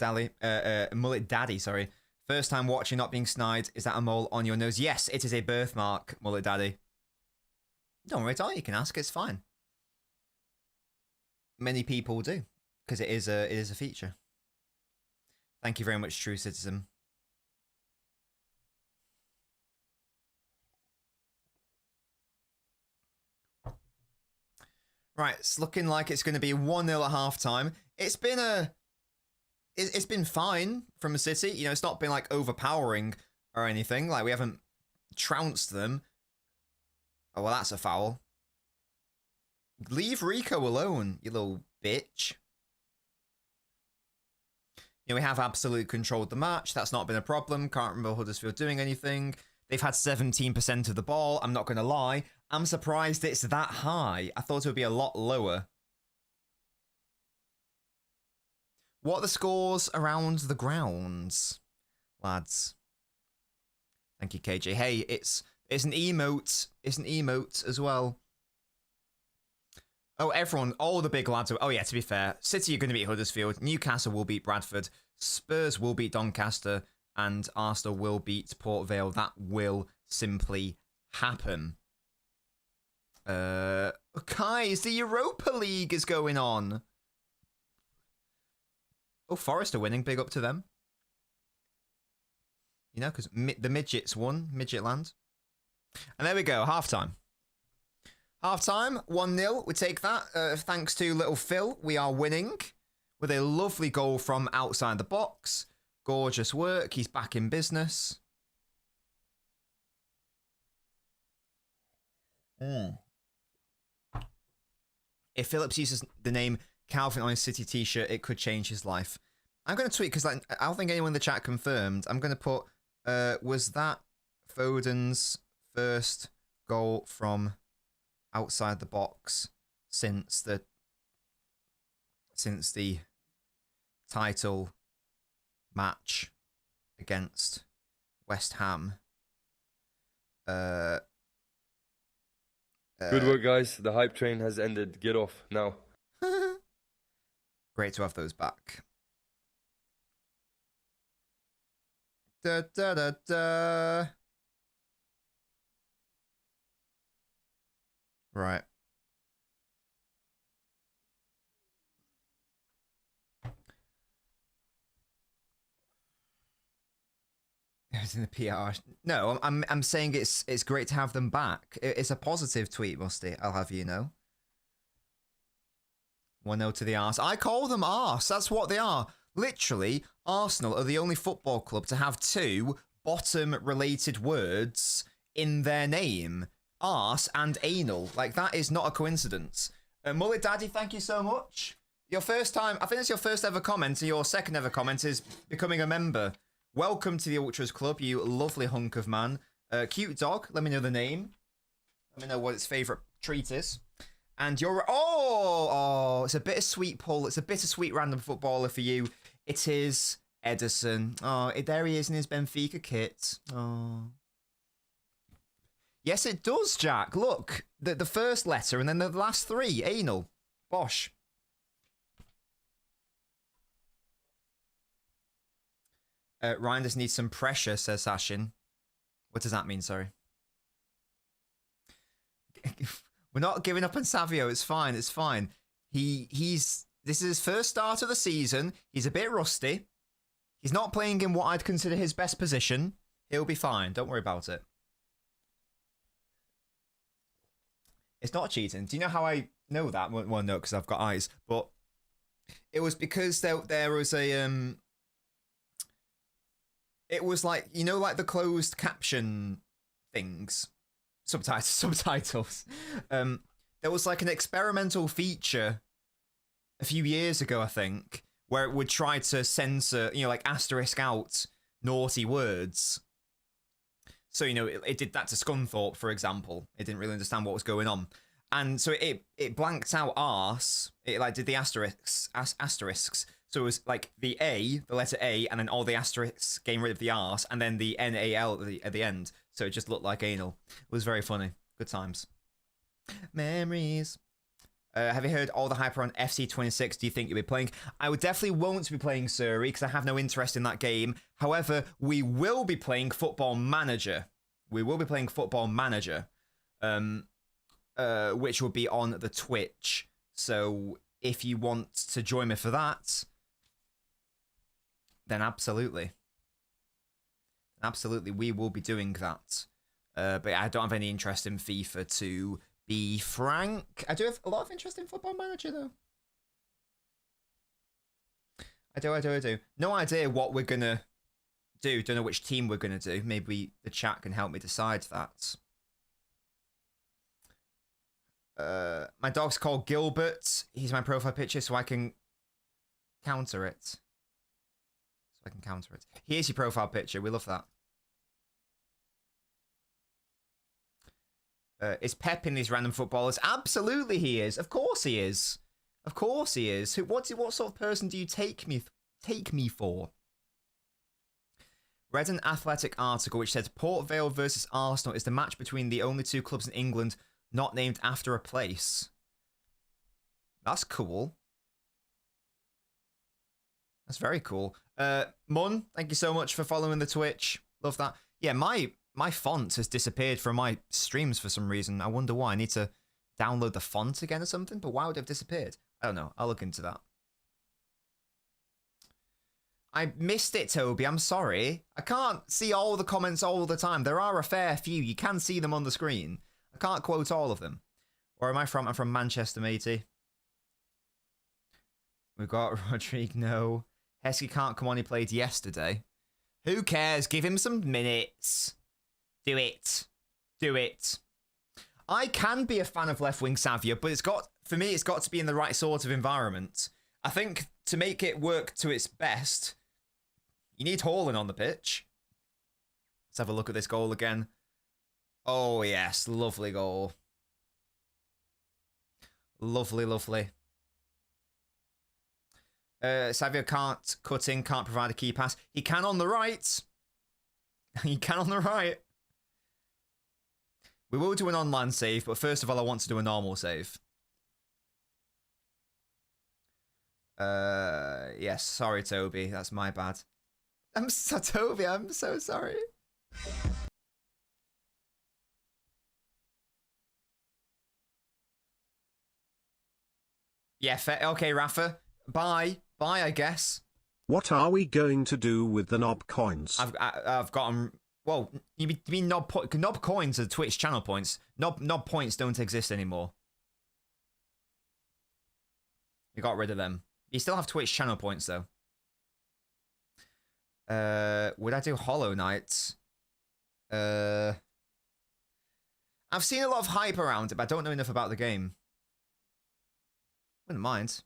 Daddy, sorry. First time watching, not being snide. Is that a mole on your nose? Yes, it is a birthmark, Mullet Daddy. Don't worry at all, you can ask, it's fine. Many people do, because it is a feature. Thank you very much, True Citizen. Right, it's looking like it's going to be 1-0 at half-time. It's been fine from a City. You know, it's not been like overpowering or anything. Like, we haven't trounced them. Oh, well, that's a foul. Leave Rico alone, you little bitch. You know, we have absolutely controlled the match. That's not been a problem. Can't remember Huddersfield doing anything. They've had 17% of the ball. I'm not going to lie. I'm surprised it's that high. I thought it would be a lot lower. What are the scores around the grounds, lads? Thank you, KJ. Hey, it's an emote. It's an emote as well. Oh, everyone, all the big lads. Oh, yeah, to be fair, City are going to beat Huddersfield. Newcastle will beat Bradford. Spurs will beat Doncaster. And Arsenal will beat Port Vale. That will simply happen. Guys, the Europa League is going on. Oh, Forest are winning. Big up to them. You know, because the Midgets won. Midgetland. And there we go. Half-time. Half-time. 1-0. We take that. Thanks to little Phil, we are winning. With a lovely goal from outside the box. Gorgeous work. He's back in business. If Phillips uses the name Calvin on his City t-shirt, it could change his life. I'm going to tweet, because like, I don't think anyone in the chat confirmed. I'm going to put, was that Foden's first goal from outside the box since the title match against West Ham? Good work, guys. The hype train has ended. Get off now. Great to have those back. Da da da da. Right. It's in the PR. No, I'm saying it's great to have them back. It's a positive tweet, Musty. I'll have you know. 1-0 to the arse. I call them arse. That's what they are. Literally, Arsenal are the only football club to have two bottom-related words in their name. Arse and anal. Like, that is not a coincidence. Mullet Daddy, thank you so much. Your first time, I think it's your first ever comment, and your second ever comment is becoming a member. Welcome to the Ultras Club, you lovely hunk of man. Cute dog, let me know the name. Let me know what its favourite treat is. And you're... Oh, it's a bittersweet pull. It's a bittersweet random footballer for you. It is Edison. Oh, there he is in his Benfica kit. Oh. Yes, it does, Jack. Look, the first letter and then the last three. Anal. Bosh. Ryan just needs some pressure, says Sashin. What does that mean, sorry? We're not giving up on Savio. It's fine. It's fine. This is his first start of the season. He's a bit rusty. He's not playing in what I'd consider his best position. He'll be fine. Don't worry about it. It's not cheating. Do you know how I know that? Well, no, because I've got eyes. But it was because there was a it was like, you know, like the closed caption things, subtitles. There was like an experimental feature a few years ago, I think, where it would try to censor, you know, like asterisk out naughty words. So, you know, it did that to Scunthorpe, for example. It didn't really understand what was going on. And so it blanked out arse. It like did the asterisks. So it was like the letter A, and then all the asterisks getting rid of the arse, and then the NAL at the end. So it just looked like anal. It was very funny. Good times. Memories. Have you heard all the hype around FC26? Do you think you'll be playing? I would definitely won't be playing Surrey because I have no interest in that game. However, we will be playing Football Manager. Which will be on the Twitch. So if you want to join me for that, then absolutely, we will be doing that. But I don't have any interest in FIFA, to be frank. I do have a lot of interest in Football Manager, though. I do. No idea what we're gonna do. Don't know which team we're gonna do. Maybe the chat can help me decide that. My dog's called Gilbert. He's my profile picture, so I can counter it. Here's your profile picture. We love that. Is Pep in these random footballers? Absolutely he is. Of course he is. What sort of person do you take me for? Read an Athletic article which said Port Vale versus Arsenal is the match between the only two clubs in England not named after a place. That's cool. That's very cool. Mun, thank you so much for following the Twitch. Love that. Yeah, my font has disappeared from my streams for some reason. I wonder why. I need to download the font again or something, but why would it have disappeared? I don't know. I'll look into that. I missed it, Toby. I'm sorry. I can't see all the comments all the time. There are a fair few. You can see them on the screen. I can't quote all of them. Where am I from? I'm from Manchester, matey. We've got Rodrigue. No. Heskey can't come on. He played yesterday. Who cares? Give him some minutes. Do it. I can be a fan of left-wing Savia, but for me, it's got to be in the right sort of environment. I think to make it work to its best, you need Haaland on the pitch. Let's have a look at this goal again. Oh, yes. Lovely goal. Lovely. Savio can't cut in, can't provide a key pass. He can on the right. We will do an online save, but first of all, I want to do a normal save. Yes, sorry, Toby. That's my bad. Toby, I'm so sorry. Yeah, okay, Rafa. Bye, I guess. What are we going to do with the knob coins? I've got them. Well, you mean knob coins are Twitch channel points. Knob points don't exist anymore. We got rid of them. You still have Twitch channel points though. Would I do Hollow Knight? I've seen a lot of hype around it, but I don't know enough about the game. Wouldn't mind.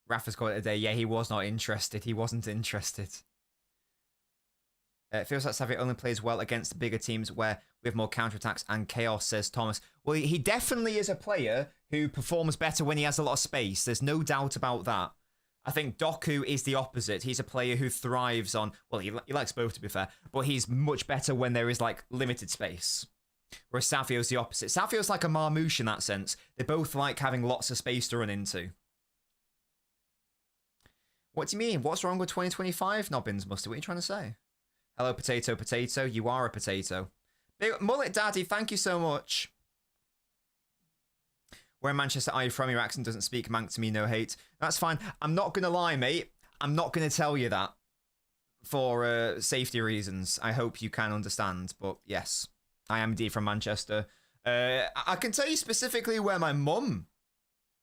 Rafa's called it a day. Yeah, he was not interested. He wasn't interested. It feels like Savia only plays well against the bigger teams where we have more counterattacks and chaos, says Thomas. Well, he definitely is a player who performs better when he has a lot of space. There's no doubt about that. I think Doku is the opposite. He's a player who thrives on... Well, he likes both, to be fair. But he's much better when there is, like, limited space. Whereas Savio's the opposite. Savio's like a Marmouche in that sense. They both like having lots of space to run into. What do you mean? What's wrong with 2025, Nobbins Mustard? What are you trying to say? Hello, Potato Potato. You are a potato. Mullet Daddy, thank you so much. Where in Manchester are you from? Your accent doesn't speak Manc to me, no hate. That's fine. I'm not going to lie, mate. I'm not going to tell you that for safety reasons. I hope you can understand. But yes, I am indeed from Manchester. I can tell you specifically where my mum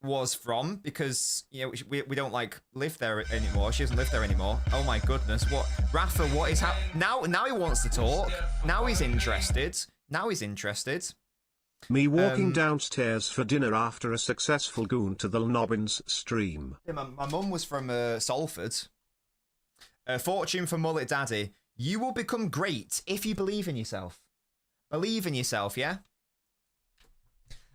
was from because, you know, we don't, like, live there anymore. She doesn't live there anymore. Oh, my goodness. What? Rafa, what is happening? Now he wants to talk. Now he's interested. Me walking downstairs for dinner after a successful goon to the LNobbins stream. Yeah, my mum was from Salford. Fortune for Mullet Daddy. You will become great if you believe in yourself. Believe in yourself, yeah?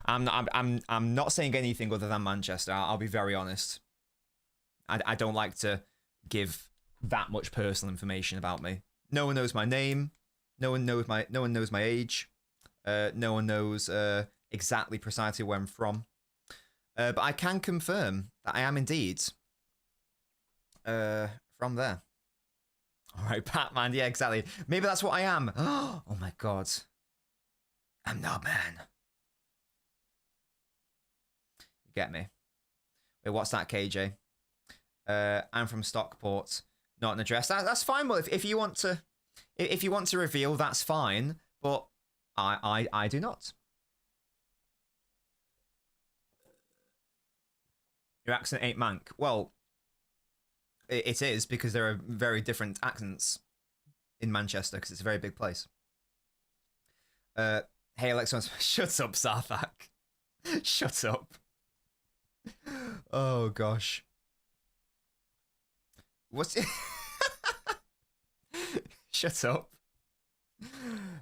I'm not saying anything other than Manchester. I'll be very honest. I don't like to give that much personal information about me. No one knows my name. No one knows my age. No one knows exactly precisely where I'm from. But I can confirm that I am indeed from there. All right, Batman. Yeah, exactly. Maybe that's what I am. Oh my God. I'm not man. You get me? Wait, what's that, KJ? I'm from Stockport. Not an address. That's fine. Well, if you want to reveal, that's fine. But I do not. Your accent ain't Manc. Well, it is because there are very different accents in Manchester because it's a very big place. Hey, Alexa, shut up, Sarthak. Shut up. Oh, gosh. What's it? Shut up.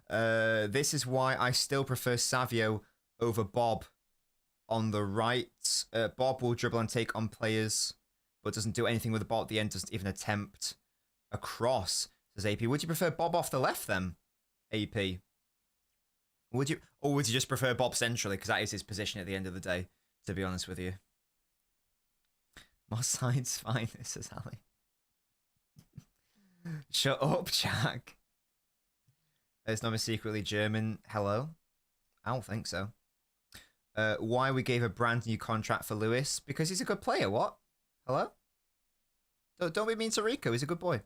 This is why I still prefer Savio over Bob on the right. Bob will dribble and take on players, but doesn't do anything with the ball at the end, doesn't even attempt a cross, says AP. Would you prefer Bob off the left then, AP? Or would you just prefer Bob centrally, because that is his position at the end of the day, to be honest with you? More sides fine, says Ali. Shut up, Jack. It's not secretly German. Hello? I don't think so. Why we gave a brand new contract for Lewis? Because he's a good player. What? Hello? Don't be mean to Rico. He's a good boy.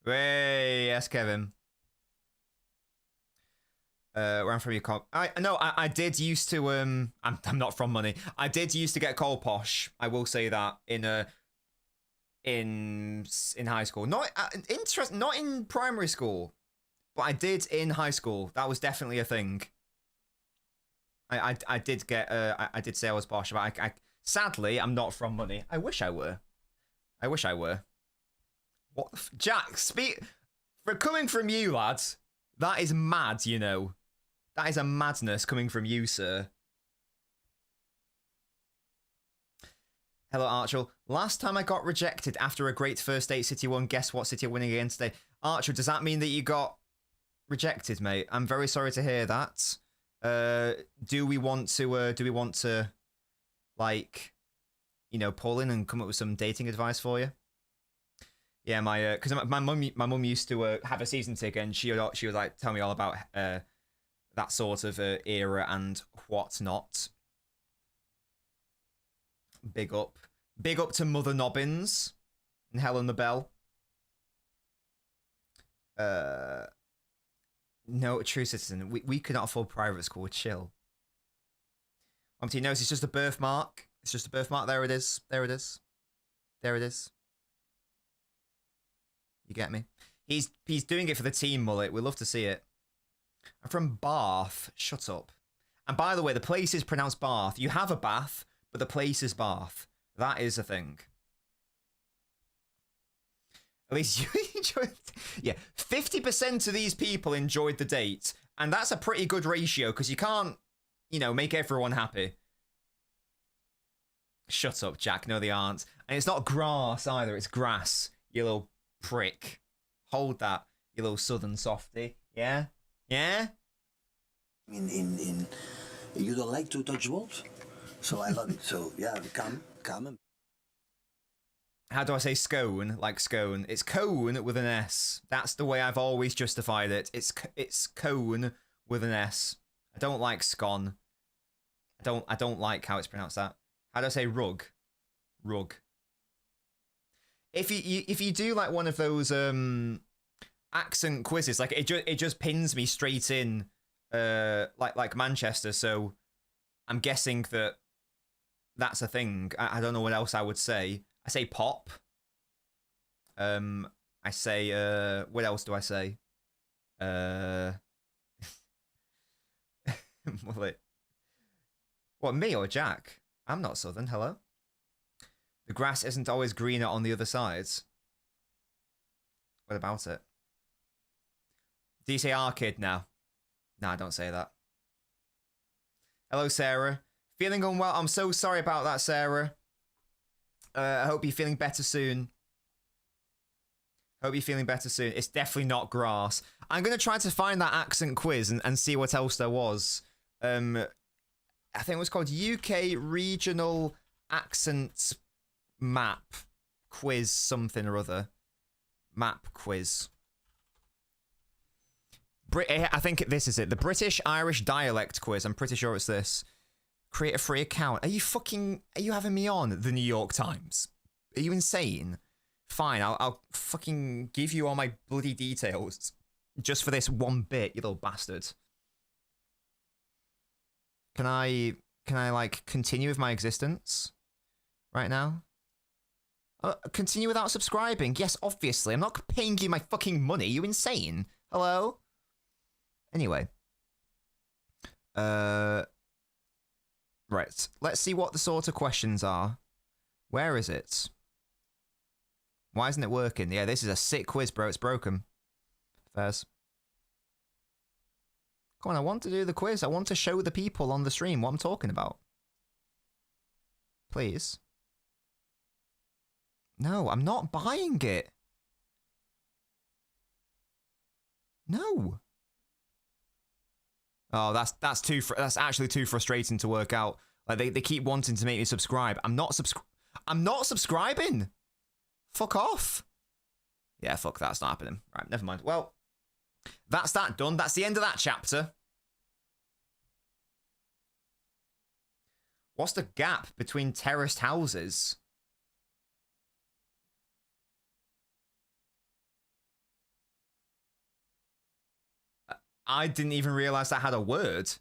Hey, yes, Kevin. Where I'm from, you can't. I did used to. I'm not from money. I did used to get coal posh. I will say that in high school. Not not in primary school. But I did in high school. That was definitely a thing. I did get I did say I was posh, but sadly I'm not from money. I wish I were. What the Jack? For coming from you, lads. That is mad, you know. That is a madness coming from you, sir. Hello, Archel. Last time I got rejected after a great first date, City won. Guess what City are winning again today? Archel, does that mean that you got rejected, mate? I'm very sorry to hear that. Do we want to like, you know, pull in and come up with some dating advice for you? Yeah, because my mum used to have a season ticket, and she would like tell me all about that sort of era and whatnot. Big up to Mother Nobbins and Helen the Bell. No, true citizen. We cannot afford private school. Chill. Umpty knows it's just a birthmark. It's just a birthmark. There it is. There it is. There it is. You get me? He's doing it for the team, Mullet. We'd love to see it. I'm from Bath. Shut up. And by the way, the place is pronounced Bath. You have a bath, but the place is Bath. That is a thing. At least you enjoyed. Yeah, 50% of these people enjoyed the date, and that's a pretty good ratio because you can't you know, make everyone happy. Shut up, Jack. No, they aren't. And it's not grass either. It's grass. You little prick. Hold that, you little southern softy. Yeah? Yeah? In you don't like to touch balls, so I love it. So yeah, come and. How do I say scone? Like scone. It's cone with an S. That's the way I've always justified it. It's cone with an S. I don't like scone. I don't like how it's pronounced that. How do I say rug? Rug. If you do like one of those accent quizzes, like it just pins me straight in like Manchester, so I'm guessing that that's a thing. I don't know what else I would say. I say pop. I say what else do I say? What, me or Jack? I'm not southern, hello? The grass isn't always greener on the other sides. What about it? Do you say our kid now? Nah, don't say that. Hello, Sarah. Feeling unwell? I'm so sorry about that, Sarah. I hope you're feeling better soon. Hope you're feeling better soon. It's definitely not grass. I'm going to try to find that accent quiz and see what else there was. I think it was called UK Regional Accent Map Quiz something or other. Map quiz. I think this is it. The British Irish Dialect Quiz. I'm pretty sure it's this. Create a free account. Are you having me on the New York Times? Are you insane? Fine, I'll fucking give you all my bloody details just for this one bit, you little bastard. Can I like continue with my existence right now? Continue without subscribing? Yes, obviously. I'm not paying you my fucking money. You insane? Hello? Anyway. Right. Let's see what the sort of questions are. Where is it? Why isn't it working? Yeah, this is a sick quiz, bro. It's broken. Fairs. Come on, I want to do the quiz. I want to show the people on the stream what I'm talking about. Please. No, I'm not buying it. No. Oh, that's actually too frustrating to work out. Like they keep wanting to make me subscribe. I'm not subscribing. Fuck off. Yeah, fuck that's not happening. Right, never mind. Well, that's that done. That's the end of that chapter. What's the gap between terraced houses? I didn't even realize that had a word.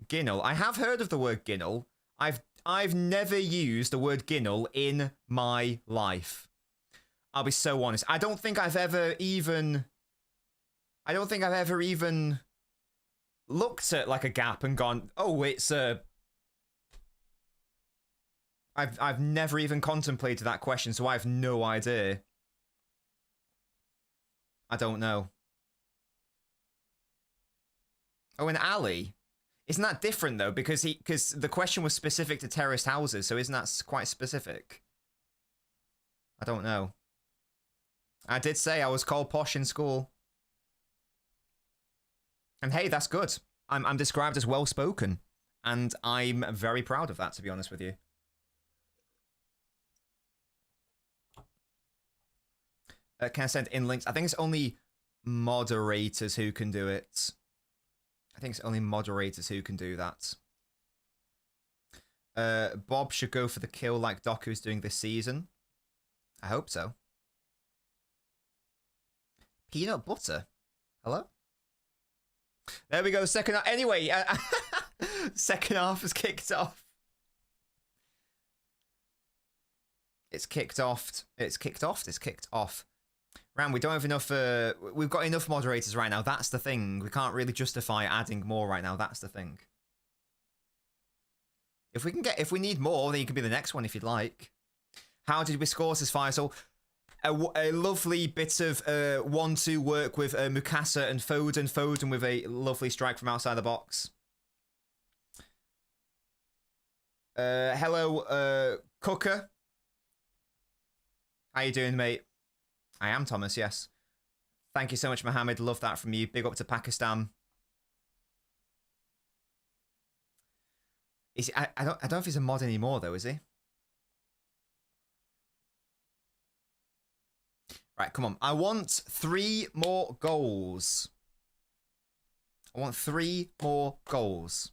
Ginnel. I have heard of the word ginnel. I've never used the word ginnel in my life. I'll be so honest. I don't think I've ever even looked at like a gap and gone, oh, it's a. I've never even contemplated that question, so I have no idea. I don't know. Oh, an alley. Isn't that different though? Because the question was specific to terraced houses, so isn't that quite specific? I don't know. I did say I was called posh in school. And hey, that's good. I'm described as well spoken. And I'm very proud of that, to be honest with you. Can I send in links? I think it's only moderators who can do it. I think it's only moderators who can do that. Bob should go for the kill like Doku's doing this season. I hope so. Peanut butter. Hello? There we go. Second half. Anyway, second half has kicked off. It's kicked off. It's kicked off. It's kicked off. Ram, we don't have enough. We've got enough moderators right now. That's the thing. We can't really justify adding more right now. That's the thing. If we need more, then you can be the next one if you'd like. How did we score this Faisal? a lovely bit of 1-2 work with Mukasa and Foden. Foden with a lovely strike from outside the box. Hello, Cooker. How you doing, mate? I am Thomas, yes. Thank you so much, Mohammed. Love that from you. Big up to Pakistan. Is he, I don't know if he's a mod anymore though, is he? Right, come on. I want 3 more goals. I want 3 more goals.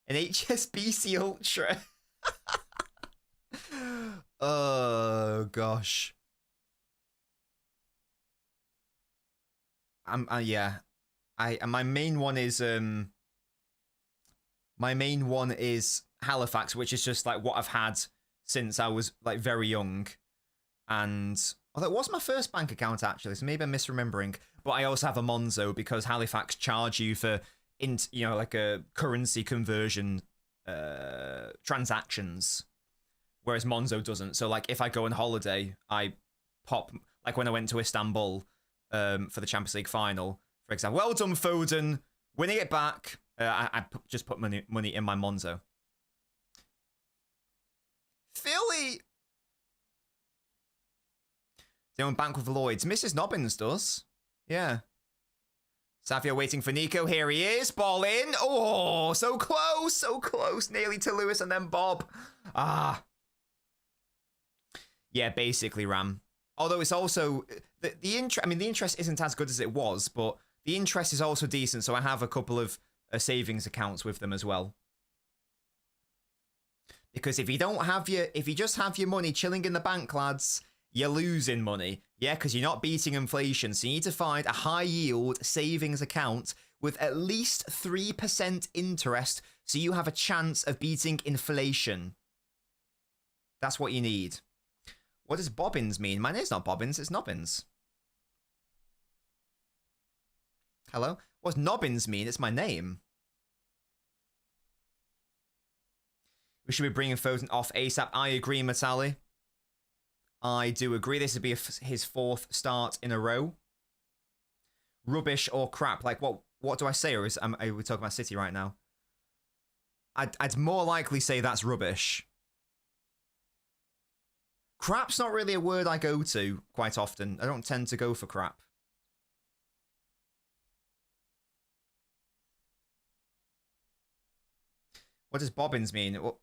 An HSBC Ultra. Oh gosh. Yeah. My main one is Halifax, which is just like what I've had since I was like very young. And although it was my first bank account actually, so maybe I'm misremembering. But I also have a Monzo because Halifax charge you for like a currency conversion transactions, whereas Monzo doesn't. So like if I go on holiday, I pop, like when I went to Istanbul for the Champions League final, for example. Well done, Foden, winning it back. I just put money in my Monzo. Philly. They own bank with Lloyds. Mrs. Nobbins does. Yeah. Savio waiting for Nico. Here he is. Ball in. Oh, so close. So close. Nearly to Lewis and then Bob. Ah. Yeah, basically, Ram. Although it's also... the interest... I mean, the interest isn't as good as it was, but the interest is also decent, so I have a couple of savings accounts with them as well. Because if you just have your money chilling in the bank, lads, you're losing money. Yeah, because you're not beating inflation. So you need to find a high-yield savings account with at least 3% interest so you have a chance of beating inflation. That's what you need. What does Bobbins mean? My name's not Bobbins, it's Nobbins. Hello? What does Nobbins mean? It's my name. We should be bringing Foden off ASAP. I agree, Matali. I do agree. This would be his 4th start in a row. Rubbish or crap? Like, what do I say? Or are we talking about City right now? I'd more likely say that's rubbish. Crap's not really a word I go to quite often. I don't tend to go for crap. What does bobbins mean? Well,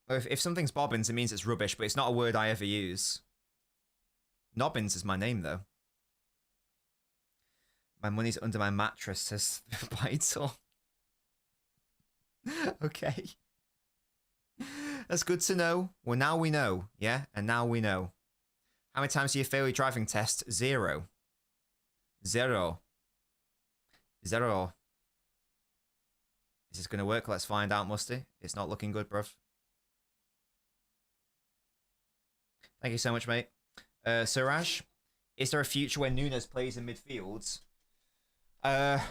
if something's bobbins, it means it's rubbish, but it's not a word I ever use. Nobbins is my name, though. My money's under my mattress, says Vital. Okay. That's good to know. Well, now we know, yeah? And now we know. How many times do you fail your driving test? 0. 0. 0. Is this going to work? Let's find out, Musty. It's not looking good, bruv. Thank you so much, mate. Suraj, is there a future where Nunes plays in midfield? I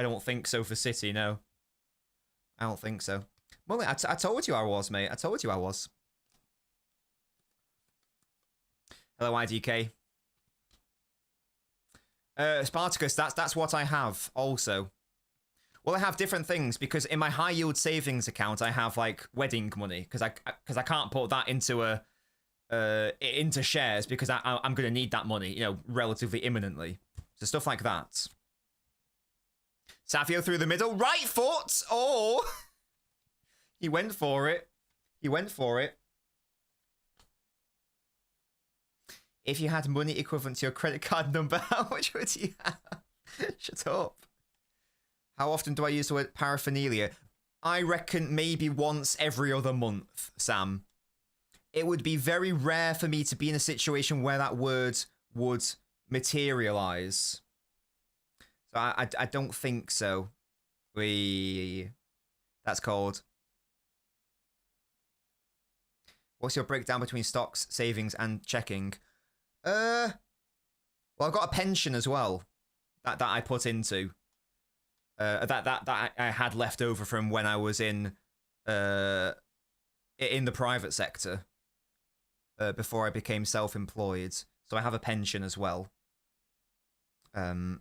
don't think so for City, no. I don't think so. Well, I told you I was, mate. I told you I was. Hello, IDK. Spartacus, that's what I have also. Well, I have different things because in my high yield savings account, I have like wedding money because I can't put that into into shares because I'm going to need that money, you know, relatively imminently. So stuff like that. Savio through the middle, right foot. Oh, he went for it. He went for it. If you had money equivalent to your credit card number, how much would you have? Shut up. How often do I use the word paraphernalia? I reckon maybe once every other month, Sam. It would be very rare for me to be in a situation where that word would materialize. So I don't think so. That's called. What's your breakdown between stocks, savings, and checking? Well, I've got a pension as well that I put into. That I had left over from when I was in the private sector. before I became self-employed. So I have a pension as well. No,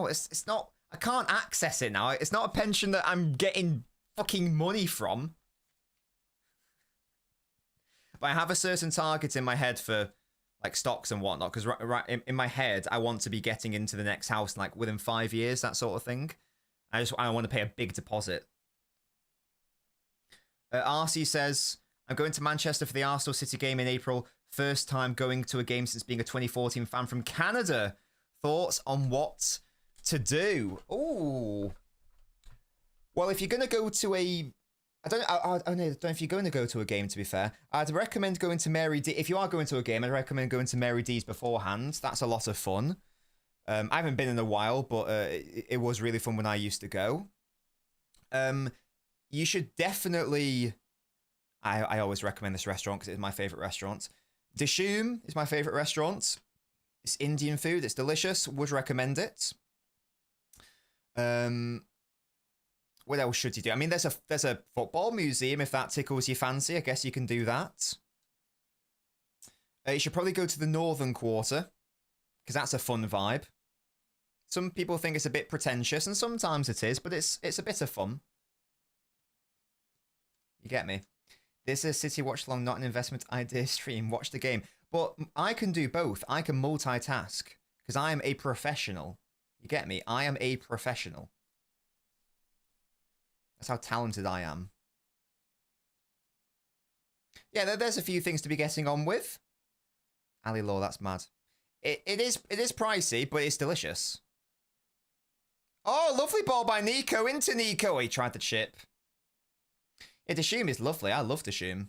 it's not. I can't access it now. It's not a pension that I'm getting fucking money from. But I have a certain target in my head for like stocks and whatnot, because right in my head, I want to be getting into the next house like within 5 years, that sort of thing. I want to pay a big deposit. RC says, I'm going to Manchester for the Arsenal City game in April. First time going to a game since being a 2014 fan from Canada. Thoughts on what to do? Ooh. Well, if you're going to go to a... I don't know if you're going to go to a game, to be fair. I'd recommend going to Mary D. If you are going to a game, I'd recommend going to Mary D's beforehand. That's a lot of fun. I haven't been in a while, but it was really fun when I used to go. You should definitely... I always recommend this restaurant because it's my favourite restaurant. Dishoom is my favourite restaurant. It's Indian food. It's delicious. Would recommend it. What else should you do? I mean, there's a football museum if that tickles your fancy. I guess you can do that. You should probably go to the Northern Quarter because that's a fun vibe. Some people think it's a bit pretentious, and sometimes it is, but it's a bit of fun. You get me? This is City Watchalong, not an investment idea stream. Watch the game. But I can do both. I can multitask because I am a professional. You get me? I am a professional. That's how talented I am. Yeah, there's a few things to be getting on with. Ali Law, that's mad. It is pricey, but it's delicious. Oh, lovely ball by Nico into Nico. He tried the chip. Yeah, Dishoom is lovely. I love Dishoom.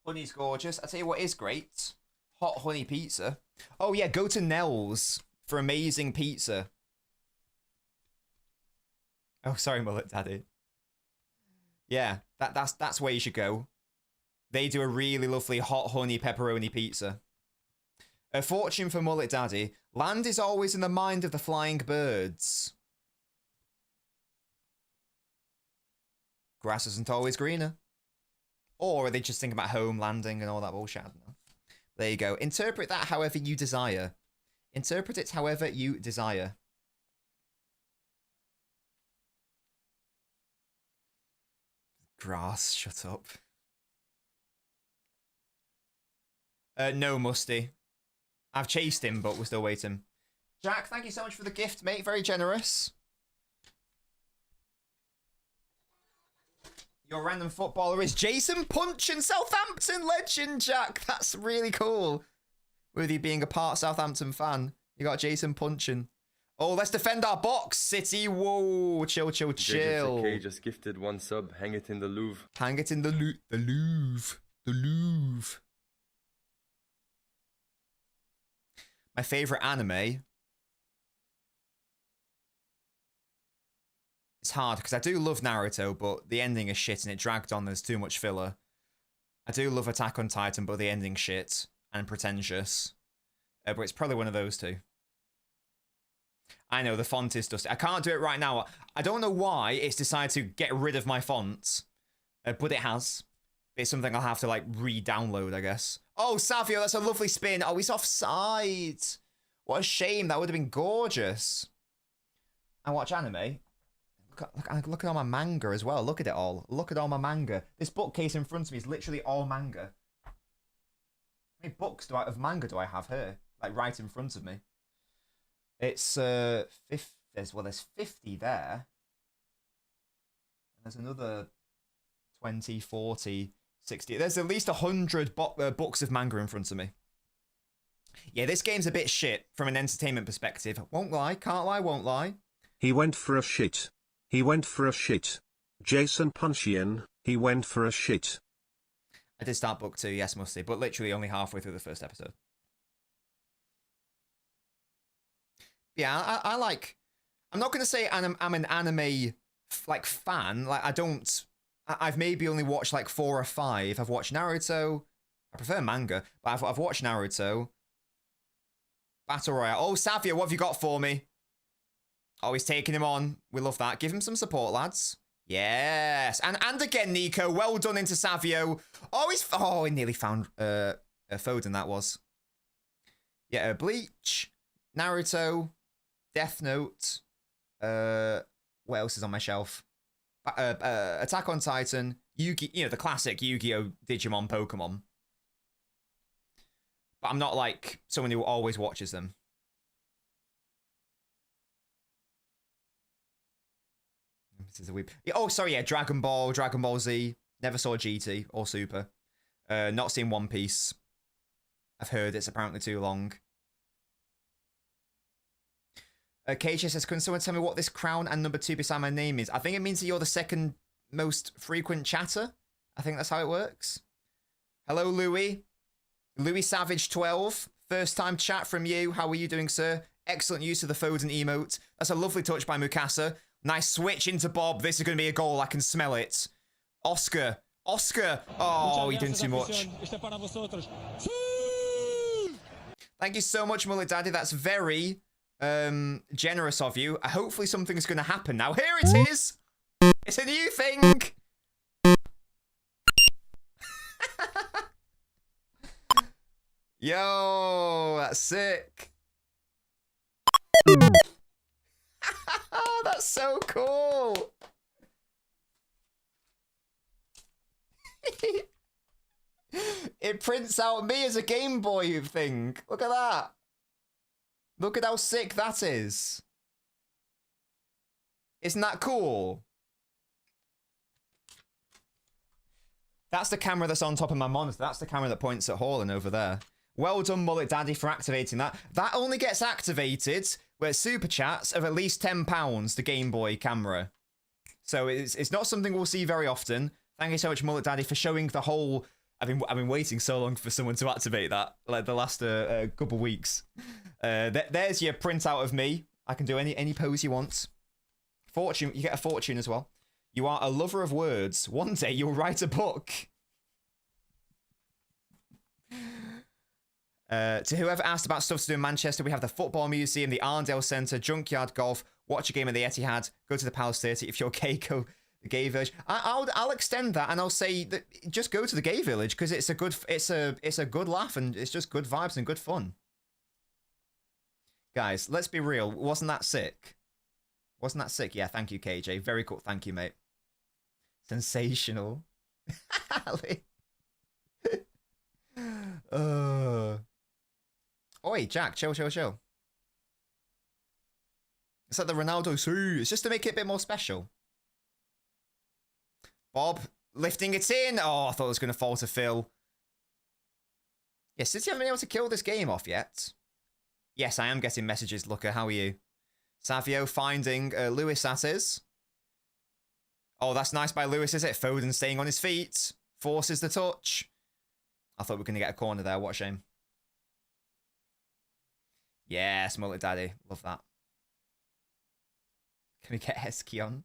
Honey's gorgeous. I tell you what is great. Hot honey pizza. Oh yeah, go to Nell's for amazing pizza. Oh, sorry, Mullet Daddy. Yeah, that's where you should go. They do a really lovely hot honey pepperoni pizza. A fortune for Mullet Daddy. Land is always in the mind of the flying birds. Grass isn't always greener. Or are they just thinking about home landing and all that bullshit? I don't know. There you go. Interpret that however you desire. Interpret it however you desire. Grass, shut up. No, Musty. I've chased him, but we're still waiting. Jack, thank you so much for the gift, mate. Very generous. Your random footballer is Jason Punchin, Southampton legend, Jack. That's really cool. With you being a part Southampton fan, you got Jason Punchin. Oh, let's defend our box, City. Whoa, chill. JJK just gifted 1 sub. Hang it in the Louvre. Hang it in the Louvre. The Louvre. My favourite anime. It's hard because I do love Naruto, but the ending is shit and it dragged on. There's too much filler. I do love Attack on Titan, but the ending's shit and pretentious. But it's probably one of those two. I know, the font is dusty. I can't do it right now. I don't know why it's decided to get rid of my font, but it has. It's something I'll have to, like, re-download, I guess. Oh, Savio, that's a lovely spin. Oh, he's offside. What a shame. That would have been gorgeous. I watch anime. Look at all my manga as well. Look at it all. Look at all my manga. This bookcase in front of me is literally all manga. How many books of manga do I have here? Like, right in front of me. It's, there's 50 there. And there's another 20, 40, 60. There's at least 100 books of manga in front of me. Yeah, this game's a bit shit from an entertainment perspective. Won't lie, can't lie, won't lie. He went for a shit. He went for a shit. Jason Punchin, he went for a shit. I did start book 2, yes, Musty, but literally only halfway through the first episode. Yeah, I like... I'm not going to say I'm an anime, like, fan. Like, I've maybe only watched, like, 4 or 5. I've watched Naruto. I prefer manga, but I've watched Naruto. Battle Royale. Oh, Savio, what have you got for me? Oh, he's taking him on. We love that. Give him some support, lads. Yes. And again, Nico, well done into Savio. Oh, he nearly found Foden, that was. Yeah, Bleach, Naruto, Death Note. What else is on my shelf? Attack on Titan, Yu-Gi, the classic Yu-Gi-Oh, Digimon, Pokemon. But I'm not like someone who always watches them. This is a weep. Oh, sorry, yeah, Dragon Ball, Dragon Ball Z. Never saw GT or Super. Not seen One Piece. I've heard it's apparently too long. KJ says, can someone tell me what this crown and number 2 beside my name is? I think it means that you're the second most frequent chatter. I think that's how it works. Hello, Louis. Louis Savage 12. First time chat from you. How are you doing, sir? Excellent use of the Foden emote. That's a lovely touch by Mukasa. Nice switch into Bob. This is going to be a goal. I can smell it. Oscar. Oscar. Oh, you're doing too much. Thank you so much, Mullet Daddy. That's very generous of you. Hopefully something's going to happen now. Here it is. It's a new thing. Yo, that's sick. That's so cool. It prints out me as a Game Boy thing. Look at that. Look at how sick that is. Isn't that cool? That's the camera that's on top of my monitor. That's the camera that points at Haaland over there. Well done, Mullet Daddy, for activating that. That only gets activated with super chats of at least £10, the Game Boy camera. So it's not something we'll see very often. Thank you so much, Mullet Daddy, for showing the whole... I've been waiting so long for someone to activate that, like the last couple weeks. There's your printout of me. I can do any pose you want. Fortune, you get a fortune as well. You are a lover of words. One day you'll write a book. To whoever asked about stuff to do in Manchester, we have the Football Museum, the Arndale Centre, Junkyard Golf, watch a game at the Etihad, go to the Palace Theatre. If you're gay, go the Gay Village. I'll extend that and I'll say that just go to the Gay Village because it's a good laugh and it's just good vibes and good fun. Guys, let's be real. Wasn't that sick? Wasn't that sick? Yeah, thank you, KJ. Very cool. Thank you, mate. Sensational. Oi, Jack, chill. It's like the Ronaldo suit. It's just to make it a bit more special. Bob, lifting it in. Oh, I thought it was going to fall to Phil. Yeah, City haven't been able to kill this game off yet. Yes, I am getting messages, Looker. How are you? Savio finding Lewis, that is. Oh, that's nice by Lewis, is it? Foden staying on his feet. Forces the touch. I thought we were going to get a corner there. What a shame. Yes, Mullet Daddy. Love that. Can we get Hesky on?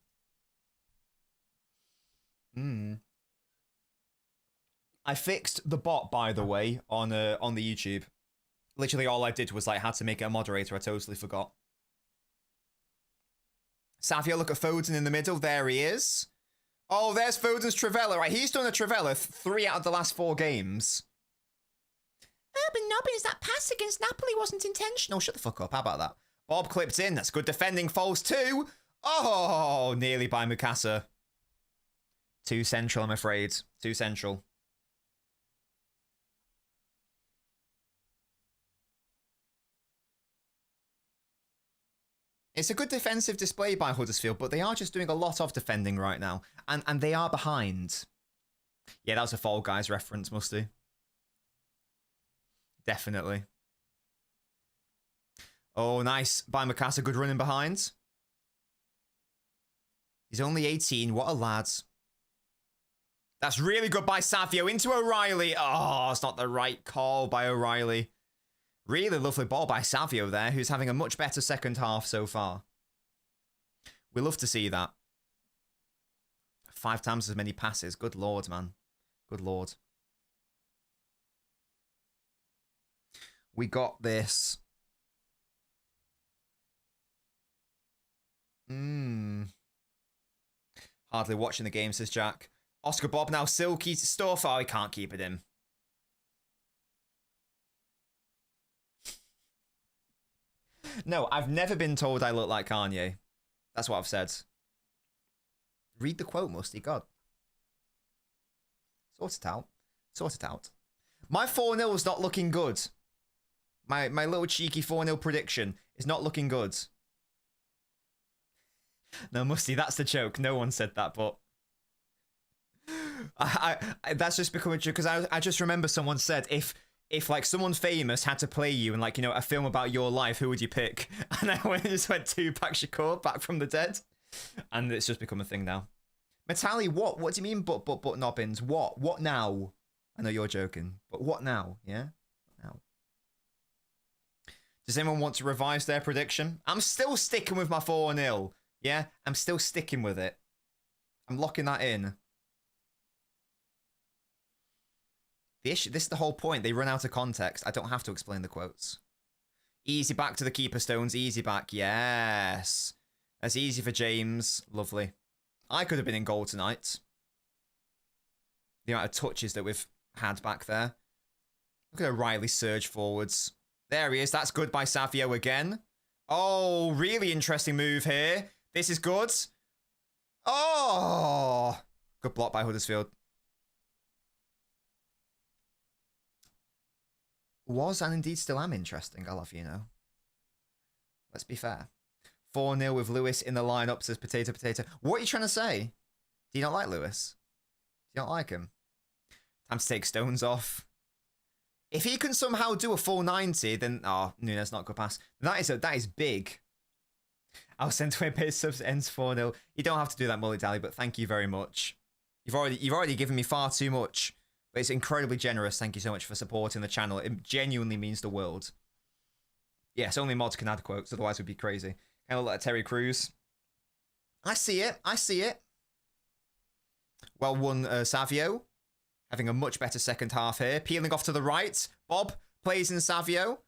I fixed the bot, by the way, on the YouTube. Literally all I did was like had to make it a moderator. I totally forgot. Savio, look at Foden in the middle. There he is. Oh, there's Foden's Trivella. Right, he's done a Trivella 3 out of the last 4 games. LNobbins, that pass against Napoli wasn't intentional. Shut the fuck up. How about that? Bob clipped in. That's good defending. Falls 2. Oh, nearly by Mukasa. Too central, I'm afraid. Too central. It's a good defensive display by Huddersfield, but they are just doing a lot of defending right now. And they are behind. Yeah, that was a Fall Guys reference, Musty. Definitely. Oh, nice. By Mukasa, good running behind. He's only 18. What a lad. That's really good by Savio into O'Reilly. Oh, it's not the right call by O'Reilly. Really lovely ball by Savio there, who's having a much better second half so far. We love to see that. 5 times as many passes. Good lord, man. Good lord. We got this. Hardly watching the game, says Jack. Oscar Bob now silky stuff. Oh, he can't keep it in. No, I've never been told I look like Kanye. That's what I've said. Read the quote, Musty. God. Sort it out. Sort it out. My 4-0 is not looking good. My little cheeky 4-0 prediction is not looking good. No, Musty, that's the joke. No one said that, but... that's just becoming true, because I just remember someone said, if like someone famous had to play you in like, you know, a film about your life, who would you pick? And I just went Tupac Shakur, Back from the Dead. And it's just become a thing now. Metali, what? What do you mean, but Nobbins? What? What now? I know you're joking, but what now? Yeah? What now? Does anyone want to revise their prediction? I'm still sticking with my 4-0. Yeah? I'm still sticking with it. I'm locking that in. The issue, this is the whole point. They run out of context. I don't have to explain the quotes. Easy back to the keeper stones. Easy back. Yes. That's easy for James. Lovely. I could have been in goal tonight. The amount of touches that we've had back there. Look at O'Reilly surge forwards. There he is. That's good by Savio again. Oh, really interesting move here. This is good. Oh! Good block by Huddersfield. Was and indeed still am interesting, I'll have you know. Let's be fair. 4-0 with Lewis in the lineup, says Potato Potato. What are you trying to say? Do you not like Lewis? Do you not like him? Time to take Stones off. If he can somehow do a full 90, then... Oh, Nunes not good pass. That is big. I'll send to base subs ends 4-0. You don't have to do that, Mully Dally, but thank you very much. You've already given me far too much. But it's incredibly generous. Thank you so much for supporting the channel. It genuinely means the world. Yes, only mods can add quotes, otherwise it would be crazy. Kind of like Terry Crews. I see it. I see it. Well won, Savio. Having a much better second half here. Peeling off to the right. Bob plays in Savio.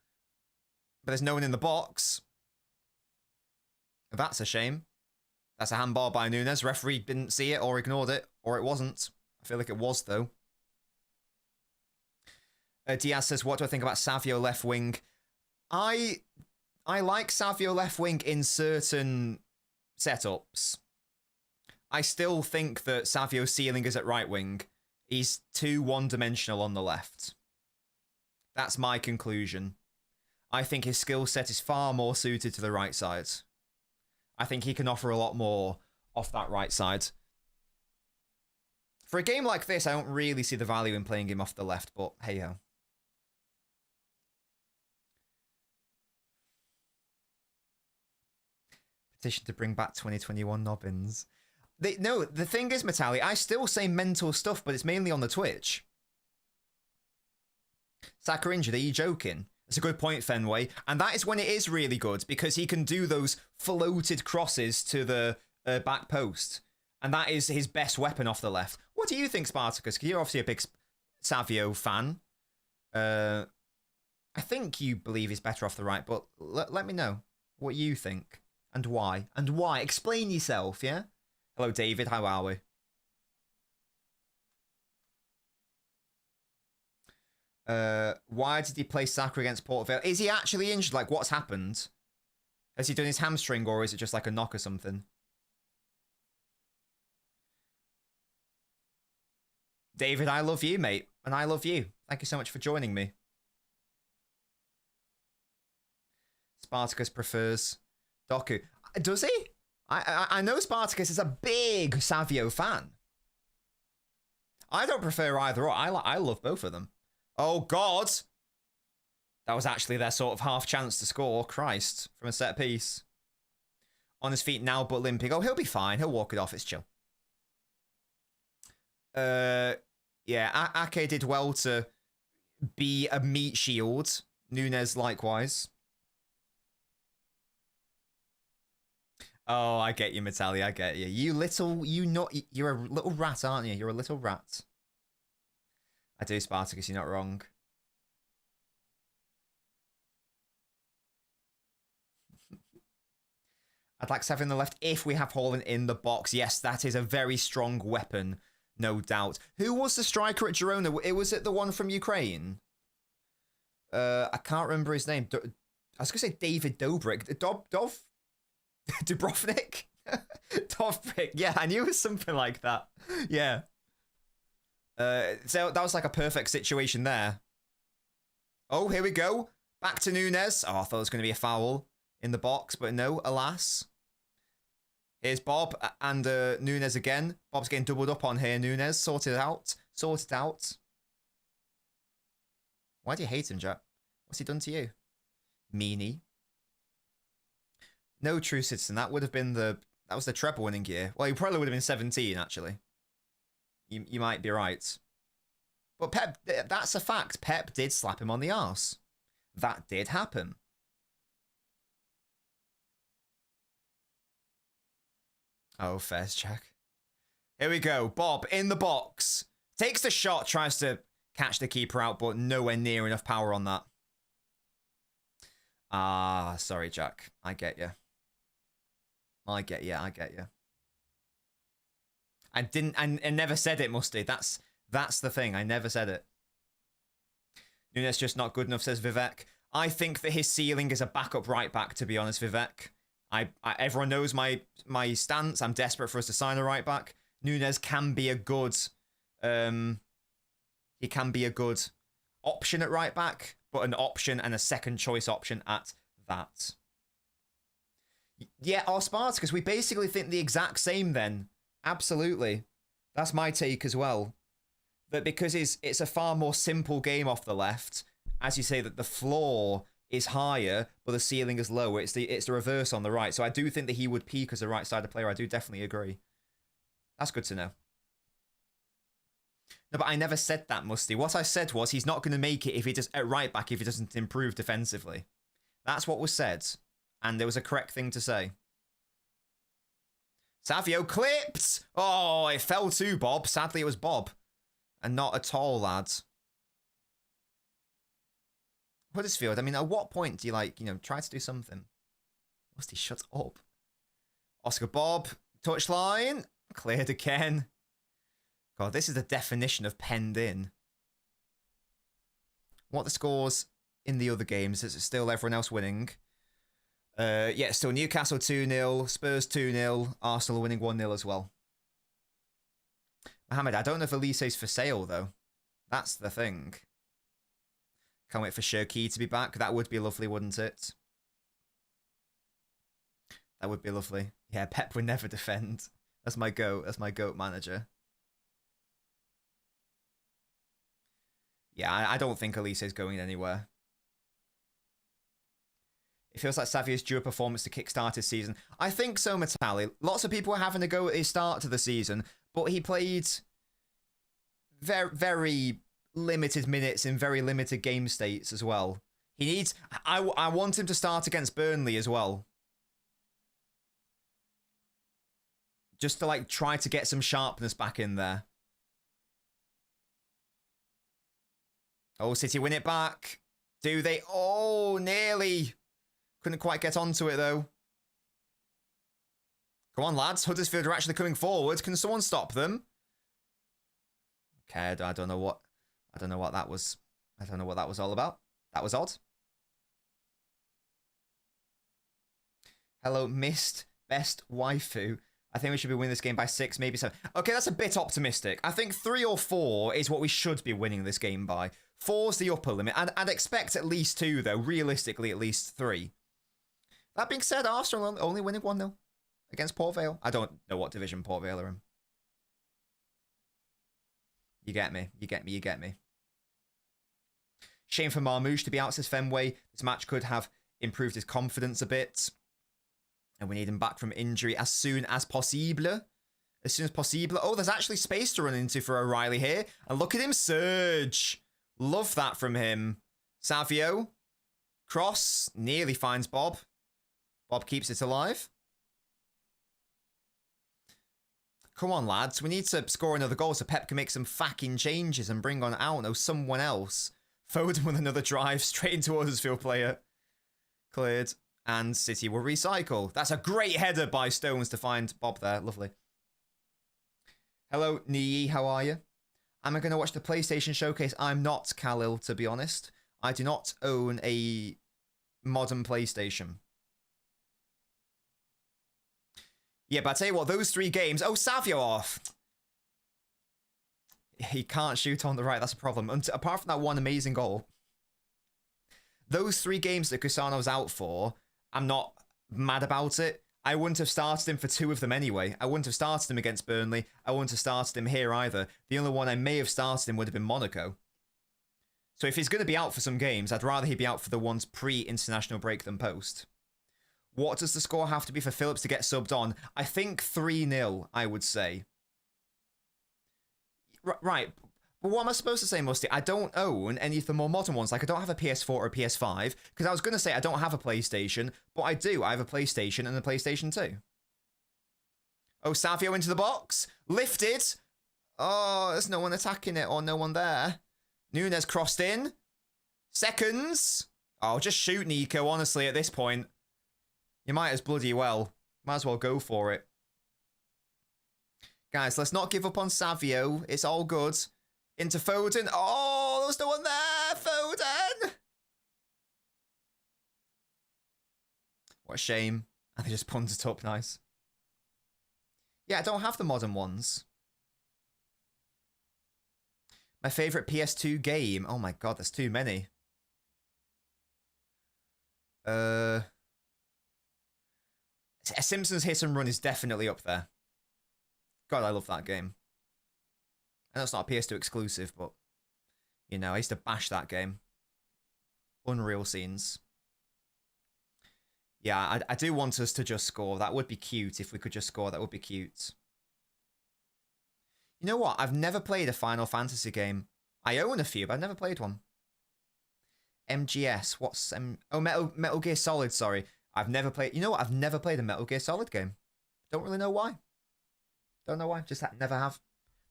But there's no one in the box. That's a shame. That's a handball by Nunes. Referee didn't see it or ignored it. Or it wasn't. I feel like it was, though. Diaz says, what do I think about Savio left wing? I like Savio left wing in certain setups. I still think that Savio's ceiling is at right wing. He's too one-dimensional on the left. That's my conclusion. I think his skill set is far more suited to the right side. I think he can offer a lot more off that right side. For a game like this, I don't really see the value in playing him off the left, but hey-ho. Petition to bring back 2021 Nobbins. No, the thing is, Metali, I still say mental stuff, but it's mainly on the Twitch. Saka injured, are you joking? That's a good point, Fenway. And that is when it is really good, because he can do those floated crosses to the back post. And that is his best weapon off the left. What do you think, Spartacus? Because you're obviously a big Savio fan. I think you believe he's better off the right, but let me know what you think. And why? And why? Explain yourself, yeah? Hello, David. How are we? Why did he play Saka against Port Vale? Is he actually injured? Like, what's happened? Has he done his hamstring, or is it just like a knock or something? David, I love you, mate. And I love you. Thank you so much for joining me. Spartacus prefers Doku. Does he? I know Spartacus is a big Savio fan. I don't prefer either or. I love both of them. Oh, God. That was actually their sort of half chance to score. Christ. From a set piece. On his feet now, but limping. Oh, he'll be fine. He'll walk it off. It's chill. Yeah, Ake did well to be a meat shield. Nunes likewise. Oh, I get you, Metali. I get you. You're a little rat, aren't you? You're a little rat. I do, Spartacus. You're not wrong. I'd like Savio on the left if we have Haaland in the box. Yes, that is a very strong weapon, no doubt. Who was the striker at Girona? Was it the one from Ukraine? I can't remember his name. I was going to say David Dobrik. Dubrovnik? Dobrik. Yeah, I knew it was something like that. Yeah. So that was like a perfect situation there. Oh, here we go. Back to Nunes. Oh, I thought it was going to be a foul in the box, but no, alas. Here's Bob and Nunes again. Bob's getting doubled up on here. Nunes, sort it out. Sort it out. Why do you hate him, Jack? What's he done to you? Meanie. No true citizen. That would have been that was the treble winning year. Well, he probably would have been 17, actually. You might be right. But Pep, that's a fact. Pep did slap him on the arse. That did happen. Oh, Fez check. Here we go. Bob in the box. Takes the shot, tries to catch the keeper out, but nowhere near enough power on that. Ah, sorry, Jack. I get you. I get you. I never said it, Musty. That's the thing. I never said it. Nunes just not good enough, says Vivek. I think that his ceiling is a backup right back, to be honest, Vivek. Everyone knows my stance. I'm desperate for us to sign a right back. Nunes can be a good he can be a good option at right back, but an option and a second choice option at that. Yeah, our Spartacus, we basically think the exact same then. Absolutely. That's my take as well. That because it's a far more simple game off the left, as you say, that the floor is higher, but the ceiling is lower. It's the reverse on the right. So I do think that he would peak as a right-sided player. I do definitely agree. That's good to know. No, but I never said that, Musty. What I said was he's not going to make it if he does at right back if he doesn't improve defensively. That's what was said, and there was a correct thing to say. Savio clipped. Oh, it fell to Bob. Sadly, it was Bob, and not at all, lads. Huddersfield. I mean, at what point do you try to do something? Musty, shut up. Oscar Bob, touchline, cleared again. God, this is the definition of penned in. What are the scores in the other games? Is it still everyone else winning? Yeah, still Newcastle 2-0, Spurs 2-0, Arsenal winning 1-0 as well. Mohammed, I don't know if Elise's for sale, though. That's the thing. Can't wait for Shirky to be back. That would be lovely, wouldn't it? That would be lovely. Yeah, Pep would never defend. That's my goat. That's my goat manager. Yeah, I don't think Elise's going anywhere. It feels like Savio's due a performance to kickstart his season. I think so, Matali. Lots of people are having a go at his start to the season, but he played very, very limited minutes in very limited game states as well. He needs... I want him to start against Burnley as well. Just to, try to get some sharpness back in there. Oh, City win it back. Do they? Oh, nearly. Couldn't quite get onto it, though. Come on, lads. Huddersfield are actually coming forward. Can someone stop them? Okay, I don't know what that was. I don't know what that was all about. That was odd. Hello, missed best waifu. I think we should be winning this game by 6, maybe 7. Okay, that's a bit optimistic. I think 3 or 4 is what we should be winning this game by. 4's the upper limit. I'd expect at least 2, though. Realistically, at least 3. That being said, Arsenal only winning 1-0 against Port Vale. I don't know what division Port Vale are in. You get me. You get me. You get me. Shame for Marmouche to be out, says Fenway. This match could have improved his confidence a bit. And we need him back from injury as soon as possible. As soon as possible. Oh, there's actually space to run into for O'Reilly here. And look at him surge. Love that from him. Savio. Cross. Nearly finds Bob. Bob keeps it alive. Come on, lads. We need to score another goal so Pep can make some fucking changes and bring on, I don't know, someone else. Foden with another drive straight into Huddersfield player. Cleared. And City will recycle. That's a great header by Stones to find Bob there. Lovely. Hello, Nii. How are you? Am I going to watch the PlayStation Showcase? I'm not, Khalil, to be honest. I do not own a modern PlayStation. Yeah, but I tell you what, those 3 games... Oh, Savio off. He can't shoot on the right. That's a problem. And apart from that one amazing goal, those 3 games that Cusano's out for, I'm not mad about it. I wouldn't have started him for 2 of them anyway. I wouldn't have started him against Burnley. I wouldn't have started him here either. The only one I may have started him would have been Monaco. So if he's going to be out for some games, I'd rather he be out for the ones pre-international break than post. What does the score have to be for Phillips to get subbed on? I think 3-0, I would say. Right. But what am I supposed to say, Musty? I don't own any of the more modern ones. Like, I don't have a PS4 or a PS5. Because I was going to say I don't have a PlayStation. But I do. I have a PlayStation and a PlayStation 2. Oh, Savio into the box. Lifted. Oh, there's no one attacking it or no one there. Nunes crossed in. Seconds. Oh, just shoot Nico, honestly, at this point. You might as bloody well. Might as well go for it. Guys, let's not give up on Savio. It's all good. Into Foden. Oh, there's no one there. Foden. What a shame. And they just punted it up nice. Yeah, I don't have the modern ones. My favourite PS2 game. Oh my god, there's too many. A Simpsons Hit and Run is definitely up there. God, I love that game. I know it's not a PS2 exclusive, but, you know, I used to bash that game. Unreal scenes. Yeah, I do want us to just score. That would be cute if we could just score. That would be cute. You know what? I've never played a Final Fantasy game. I own a few, but I've never played one. MGS. What's... Oh, Metal Gear Solid, sorry. I've never played... You know what? I've never played a Metal Gear Solid game. Don't really know why. Don't know why. Just never have.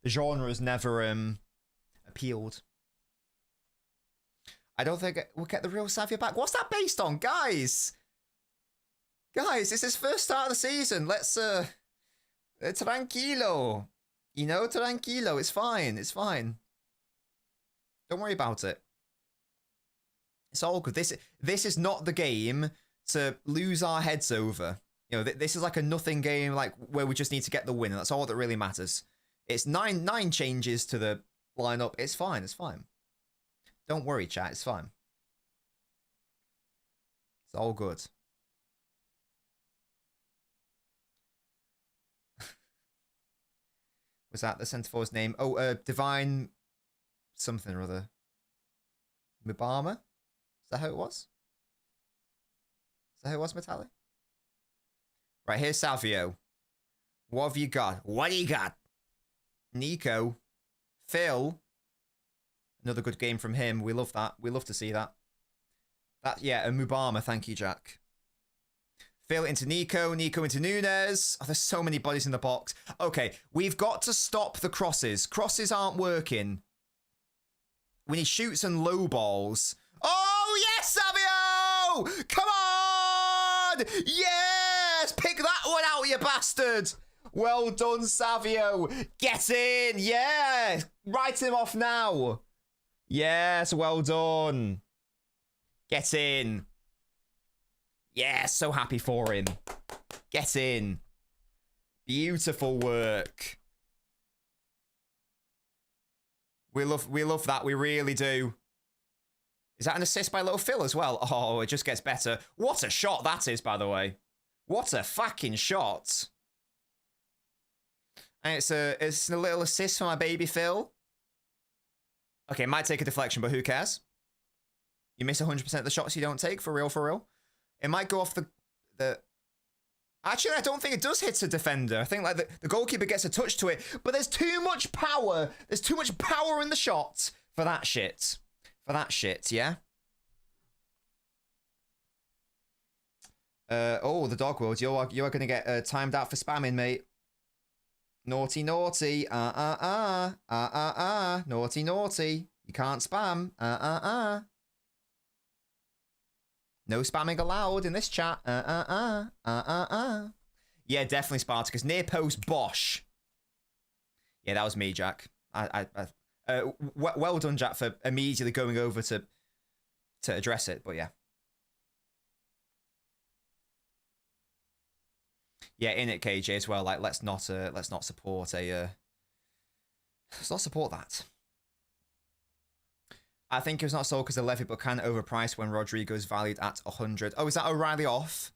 The genre has never appealed. I don't think we'll get the real Savio back. What's that based on? Guys! Guys, it's his first start of the season. Let's... tranquilo. You know, tranquilo. It's fine. It's fine. Don't worry about it. It's all good. This is not the game to lose our heads over. You know, this is like a nothing game, like where we just need to get the win. And that's all that really matters. It's nine changes to the lineup. It's fine. It's fine. Don't worry, chat. It's fine. It's all good. Was that the centre forward's name? Oh, Divine something or other. Mubama? Is that how it was? Is that how it was, Metallic? Right, here's Savio. What have you got? What do you got? Nico. Phil. Another good game from him. We love that. We love to see that. Yeah, a Mubama. Thank you, Jack. Phil into Nico. Nico into Nunes. Oh, there's so many bodies in the box. Okay, we've got to stop the crosses. Crosses aren't working. When he shoots and low balls. Oh, yes, Savio! Come on! Yes! Pick that one out, you bastard! Well done, Savio. Get in. Yeah. Write him off now. Yes, well done. Get in. Yeah, so happy for him. Get in. Beautiful work. We love that. We really do. Is that an assist by little Phil as well? Oh, it just gets better. What a shot that is, by the way. What a fucking shot. And it's a little assist for my baby Phil. Okay, it might take a deflection, but who cares? You miss 100% of the shots you don't take, for real, for real. It might go off the... Actually, I don't think it does hit a defender. I think like the goalkeeper gets a touch to it, but there's too much power. There's too much power in the shot for that shit. For that shit, yeah? Oh, the dog world. You are going to get timed out for spamming, mate. Naughty, naughty. Naughty, naughty. You can't spam. No spamming allowed in this chat. Yeah, definitely Spartacus. Near post Bosch. Yeah, that was me, Jack. Well done, Jack, for immediately going over to address it. But yeah. Yeah, in it, KJ as well. Like, let's not support a. Let's not support that. I think it was not sold because of levy, but kind of overpriced when Rodrigo's valued at 100. Oh, is that O'Reilly off?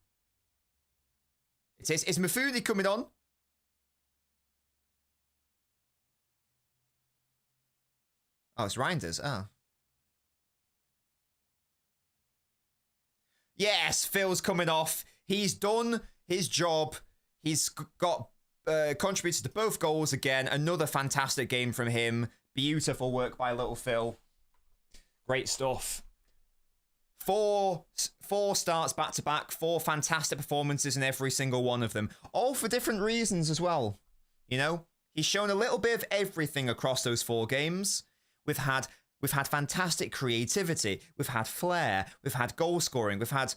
It is. Is Mafudi coming on? Oh, it's Reinders. Oh. Yes, Phil's coming off. He's done his job. He's got contributed to both goals again. Another fantastic game from him. Beautiful work by little Phil. Great stuff. Four starts back to back. 4 fantastic performances in every single one of them. All for different reasons as well. You know, he's shown a little bit of everything across those 4 games. We've had fantastic creativity. We've had flair. We've had goal scoring. We've had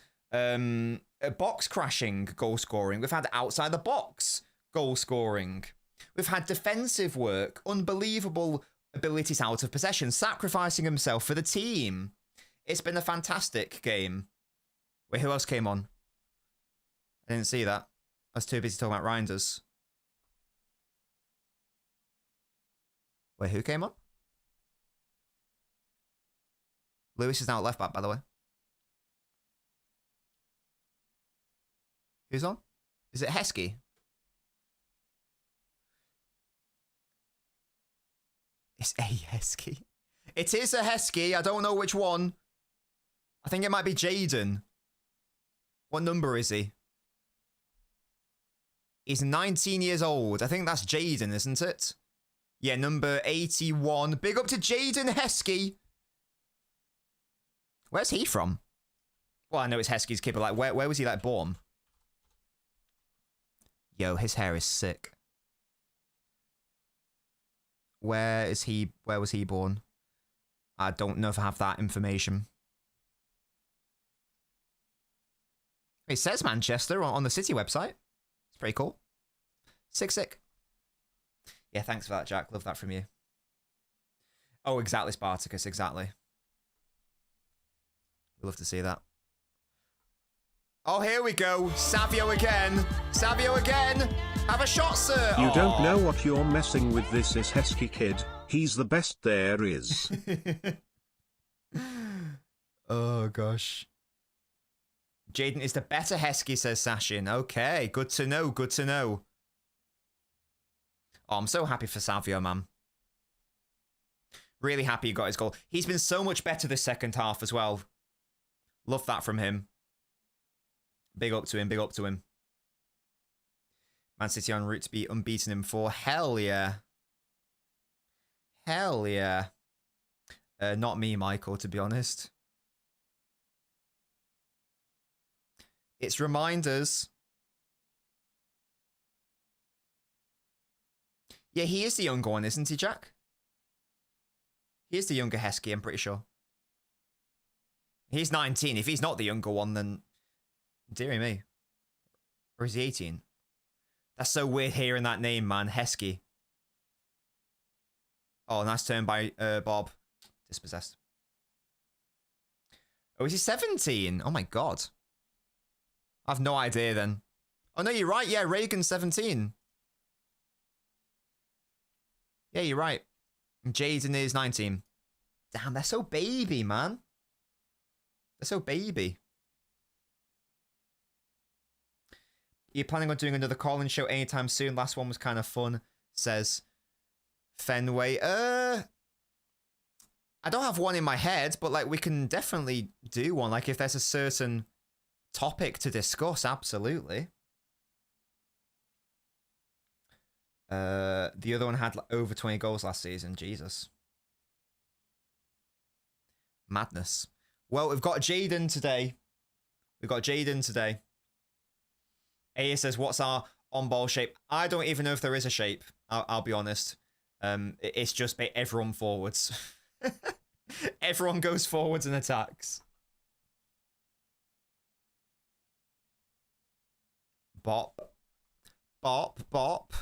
box crashing goal scoring. We've had outside the box goal scoring. We've had defensive work, unbelievable abilities out of possession, sacrificing himself for the team. It's been a fantastic game. Wait, who else came on? I didn't see that. I was too busy talking about Reinders. Wait, who came on? Lewis is now at left back, by the way. Who's on? Is it Heskey? It's a Heskey. It is a Heskey. I don't know which one. I think it might be Jaden. What number is he? He's 19 years old. I think that's Jaden, isn't it? Yeah, number 81. Big up to Jaden Heskey. Where's he from? Well, I know it's Heskey's kid, but like, where was he like born? Yo, his hair is sick. Where was he born? I don't know if I have that information. It says Manchester on the City website. It's pretty cool. Sick. Yeah, thanks for that, Jack. Love that from you. Oh, exactly, Spartacus, exactly. We love to see that. Oh, here we go. Savio again. Have a shot, sir. You Aww. don't know what you're messing with. This is Heskey kid. He's the best there is. Oh, gosh. Jaden is the better Heskey, says Sashin. Okay, good to know. Oh, I'm so happy for Savio, man. Really happy he got his goal. He's been so much better this second half as well. Love that from him. Big up to him. Man City en route to be unbeaten in 4. Hell yeah. Not me, Michael, to be honest. It's reminders. Yeah, he is the younger one, isn't he, Jack? He is the younger Heskey, I'm pretty sure. He's 19. If he's not the younger one, then dearie me. Or is he 18? That's so weird hearing that name, man. Heskey. Oh, nice turn by Bob. Dispossessed. Oh, is he 17? Oh my god. I've no idea then. Oh no, you're right. Yeah, Reagan's 17. Yeah, you're right. Jaden is 19. Damn, they're so baby, man. They're so baby. You're planning on doing another call-in show anytime soon? Last one was kind of fun, says Fenway. I don't have one in my head, but like we can definitely do one. Like if there's a certain topic to discuss, absolutely. The other one had like over 20 goals last season. Jesus. Madness. Well, we've got Jaden today. Aya says, what's our on-ball shape? I don't even know if there is a shape. I'll be honest. It's just everyone forwards. Everyone goes forwards and attacks. bop. Bop, bop.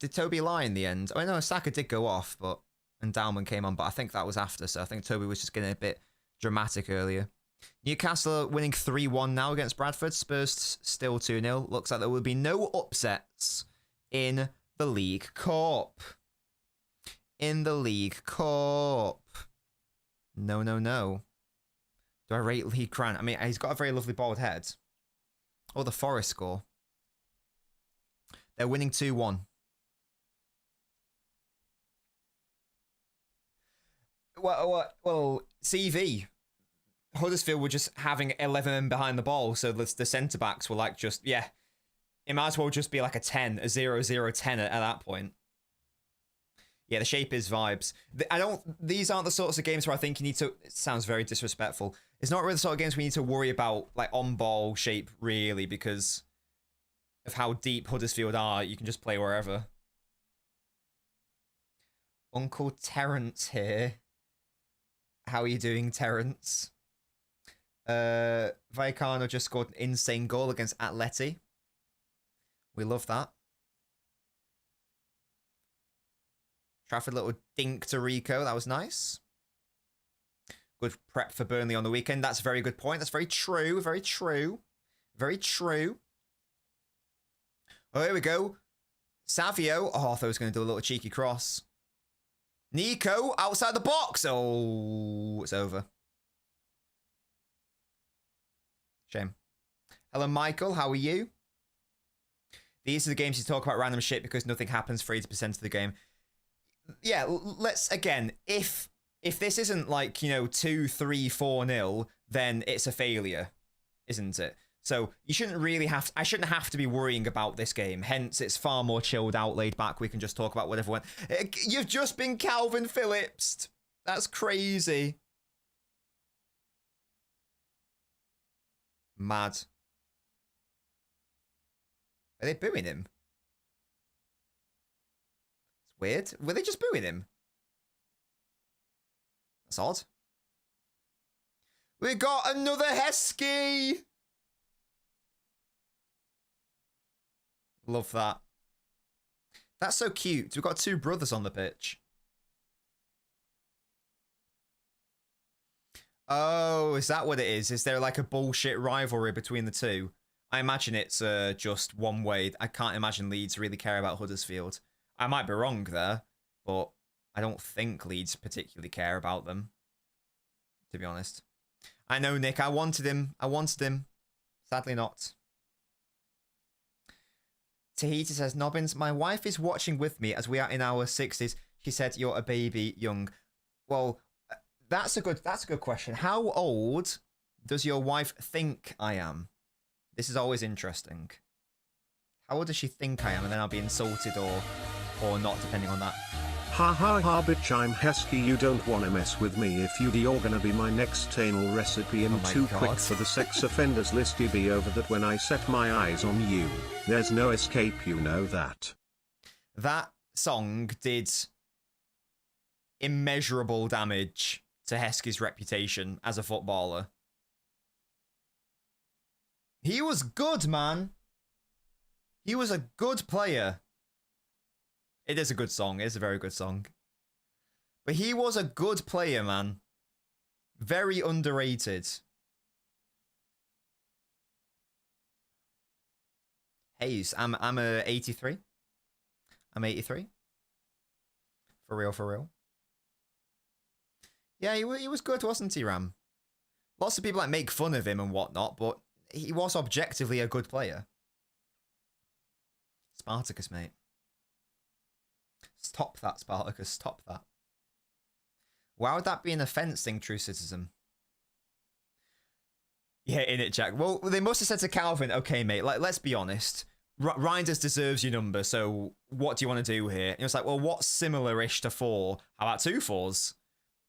Did Toby lie in the end? Oh, no, Saka did go off, but and Dalman came on, but I think that was after, so I think Toby was just getting a bit dramatic earlier. Newcastle winning 3-1 now against Bradford. Spurs still 2-0. Looks like there will be no upsets in the League Cup. In the League Cup. No, no, no. Do I rate Lee Grant? I mean, he's got a very lovely bald head. Oh, the Forest score. They're winning 2-1. Well, CV. Huddersfield were just having 11 men behind the ball, so the centre-backs were like just, yeah, it might as well just be like a 10, a 0-0-10 at that point. Yeah, the shape is vibes. These aren't the sorts of games where I think you need to, it sounds very disrespectful. It's not really the sort of games we need to worry about, like, on-ball shape, really, because of how deep Huddersfield are. You can just play wherever. Uncle Terence here. How are you doing, Terence? Vallecano just scored an insane goal against Atleti. We love that. Trafford little dink to Rico. That was nice. Good prep for Burnley on the weekend. That's a very good point. That's very true. Very true. Very true. Oh, here we go. Savio. Oh, I thought I was going to do a little cheeky cross. Nico outside the box. Oh, it's over. Shame. Hello, Michael. How are you? These are the games you talk about random shit because nothing happens for 80% of the game. Yeah, let's, again, if this isn't like, 2, 3, 4-0, then it's a failure, isn't it? So you shouldn't really I shouldn't have to be worrying about this game. Hence, it's far more chilled out, laid back. We can just talk about whatever. You've just been Calvin Phillips. That's crazy. Mad. Are they booing him? It's weird. Were they just booing him? That's odd. We got another Heskey! Love that. That's so cute. We've got two brothers on the pitch. Oh, is that what it is? Is there like a bullshit rivalry between the two? I imagine it's just one way. I can't imagine Leeds really care about Huddersfield. I might be wrong there, but I don't think Leeds particularly care about them, to be honest. I know, Nick. I wanted him. Sadly not. Tahiti says, Nobbins, my wife is watching with me as we are in our 60s. She said, you're a baby young. Well, that's a good question. How old does your wife think I am? This is always interesting. How old does she think I am? And then I'll be insulted or not, depending on that. Ha ha ha bitch, I'm Heskey, you don't wanna mess with me. If you're gonna be my next anal recipe and too quick for the sex offenders list, you be over that when I set my eyes on you. There's no escape, you know that. That song did immeasurable damage to Heskey's reputation as a footballer. He was good, man. He was a good player. It is a good song. It is a very good song. But he was a good player, man. Very underrated. Hayes, I'm a 83. I'm 83. For real, for real. Yeah, he was good, wasn't he, Ram? Lots of people like make fun of him and whatnot, but he was objectively a good player. Spartacus, mate. Stop that, Spartacus. Stop that. Why would that be an offence, thing, true citizen? Yeah, innit, Jack. Well, they must have said to Calvin, okay, mate, let's be honest. Reinders deserves your number, so what do you want to do here? And he was like, well, what's similar-ish to 4? How about 2 4s?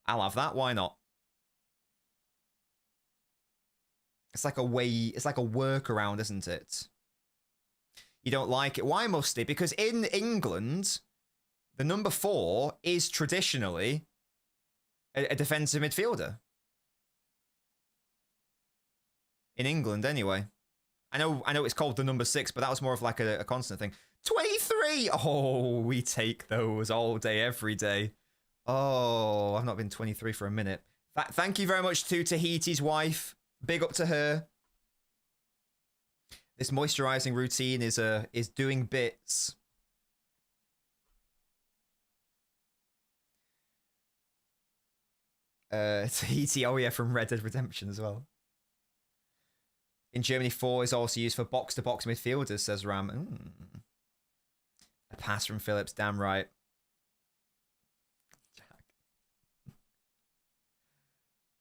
I'll have that. Why not? It's like a workaround, isn't it? You don't like it. Why must he? Because in England, the number 4 is traditionally a defensive midfielder. in England anyway. I know it's called the number 6, but that was more of like a constant thing. 23! Oh, we take those all day, every day. Oh, I've not been 23 for a minute. Thank you very much to Tahiti's wife. Big up to her. This moisturizing routine is doing bits. Tahiti, oh yeah, from Red Dead Redemption as well. In Germany, 4 is also used for box-to-box midfielders, says Ram. A pass from Phillips, damn right. Jack.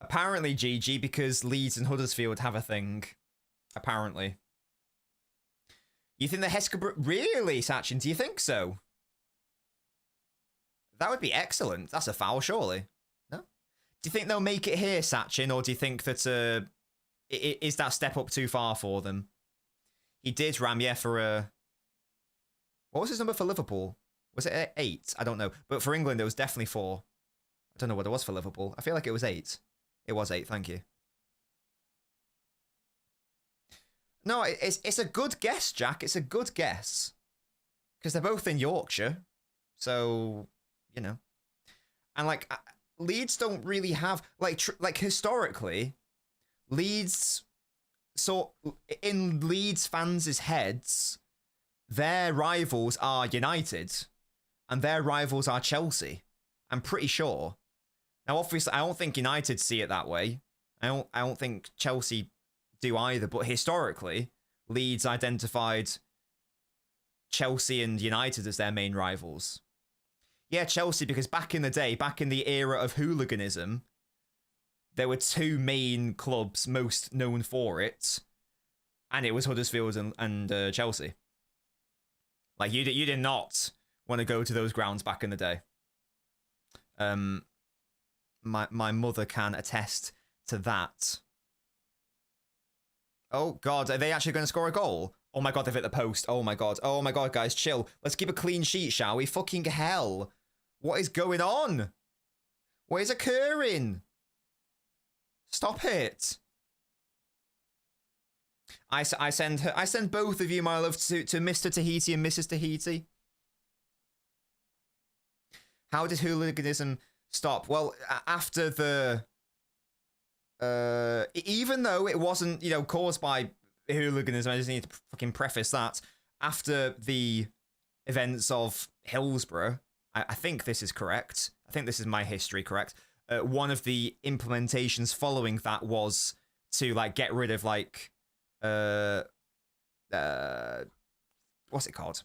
Apparently, GG, because Leeds and Huddersfield have a thing. Apparently. You think the Heskabrook... Really, Sachin? Do you think so? That would be excellent. That's a foul, surely. No? Do you think they'll make it here, Sachin, or do you think that... is that step up too far for them? He did, Ram, yeah, for a... What was his number for Liverpool? Was it 8? I don't know. But for England, it was definitely 4. I don't know what it was for Liverpool. I feel like it was 8. It was 8, thank you. No, it's a good guess, Jack. It's a good guess. Because they're both in Yorkshire. So, you know. And, like, Leeds don't really have... Like historically... Leeds, so in Leeds fans' heads, their rivals are United, and their rivals are Chelsea. I'm pretty sure. Now, obviously, I don't think United see it that way. I don't think Chelsea do either. But historically, Leeds identified Chelsea and United as their main rivals. Yeah, Chelsea, because back in the day, back in the era of hooliganism, there were 2 main clubs most known for it, and it was Huddersfield and Chelsea. Like, you did not want to go to those grounds back in the day. My mother can attest to that. Oh, God, are they actually going to score a goal? Oh, my God, they've hit the post. Oh, my God, guys, chill. Let's keep a clean sheet, shall we? Fucking hell. What is going on? What is occurring? Stop it. I send both of you, my love, to Mr. Tahiti and Mrs. Tahiti. How did hooliganism stop? Well, after the... even though it wasn't, you know, caused by hooliganism, I just need to fucking preface that. After the events of Hillsborough, I think this is correct. I think this is my history correct. One of the implementations following that was to, like, get rid of, like, what's it called?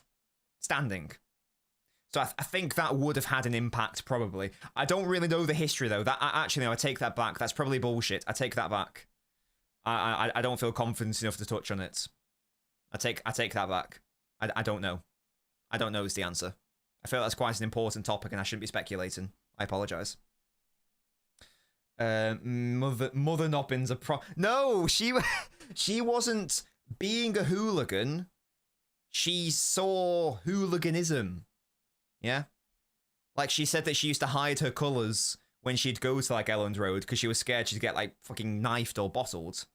Standing. So I think that would have had an impact, probably. I don't really know the history, though. Actually, no, I take that back. That's probably bullshit. I take that back. I don't feel confident enough to touch on it. I take that back. I don't know. I don't know is the answer. I feel that's quite an important topic, and I shouldn't be speculating. I apologise. Mother Nobbins no, she wasn't being a hooligan. She saw hooliganism. Yeah, like she said that she used to hide her colours when she'd go to like Elland Road because she was scared she'd get like fucking knifed or bottled.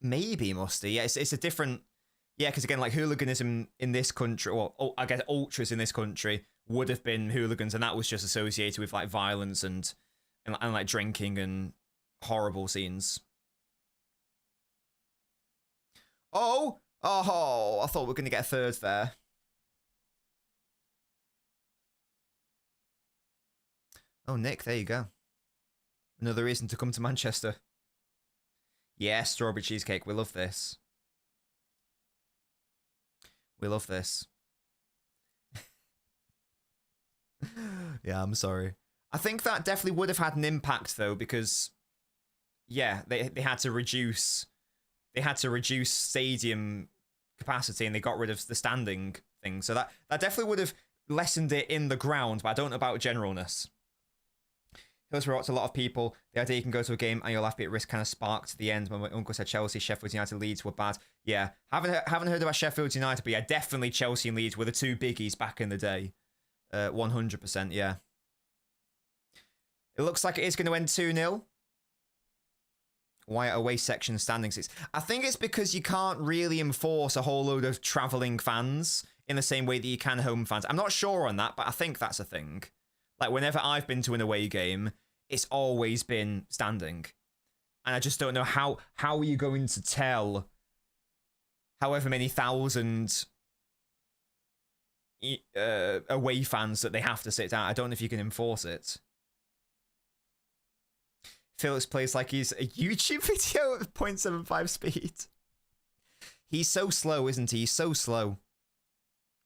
Maybe Musty. Yeah, it's a different. Yeah, because again, like hooliganism in this country, or I guess ultras in this country would have been hooligans, and that was just associated with like violence and like drinking and horrible scenes. Oh, I thought we were gonna get a third there. Oh, Nick, there you go. Another reason to come to Manchester. Yeah, strawberry cheesecake. We love this. We love this. Yeah, I'm sorry. I think that definitely would have had an impact though, because yeah, they had to reduce stadium capacity and they got rid of the standing thing. So that definitely would have lessened it in the ground, but I don't know about generalness. Hillsborough watched a lot of people. The idea you can go to a game and you'll have to be at risk kind of sparked the end when my uncle said Chelsea, Sheffield United, Leeds were bad. Yeah, haven't heard about Sheffield United, but yeah, definitely Chelsea and Leeds were the 2 biggies back in the day. 100%, yeah. It looks like it is going to end 2-0. Why away section standings? I think it's because you can't really enforce a whole load of travelling fans in the same way that you can home fans. I'm not sure on that, but I think that's a thing. Like, whenever I've been to an away game, it's always been standing. And I just don't know how are you going to tell however many thousand away fans that they have to sit down. I don't know if you can enforce it. Phillips plays like he's a YouTube video at 0.75 speed. He's so slow, isn't he? He's so slow.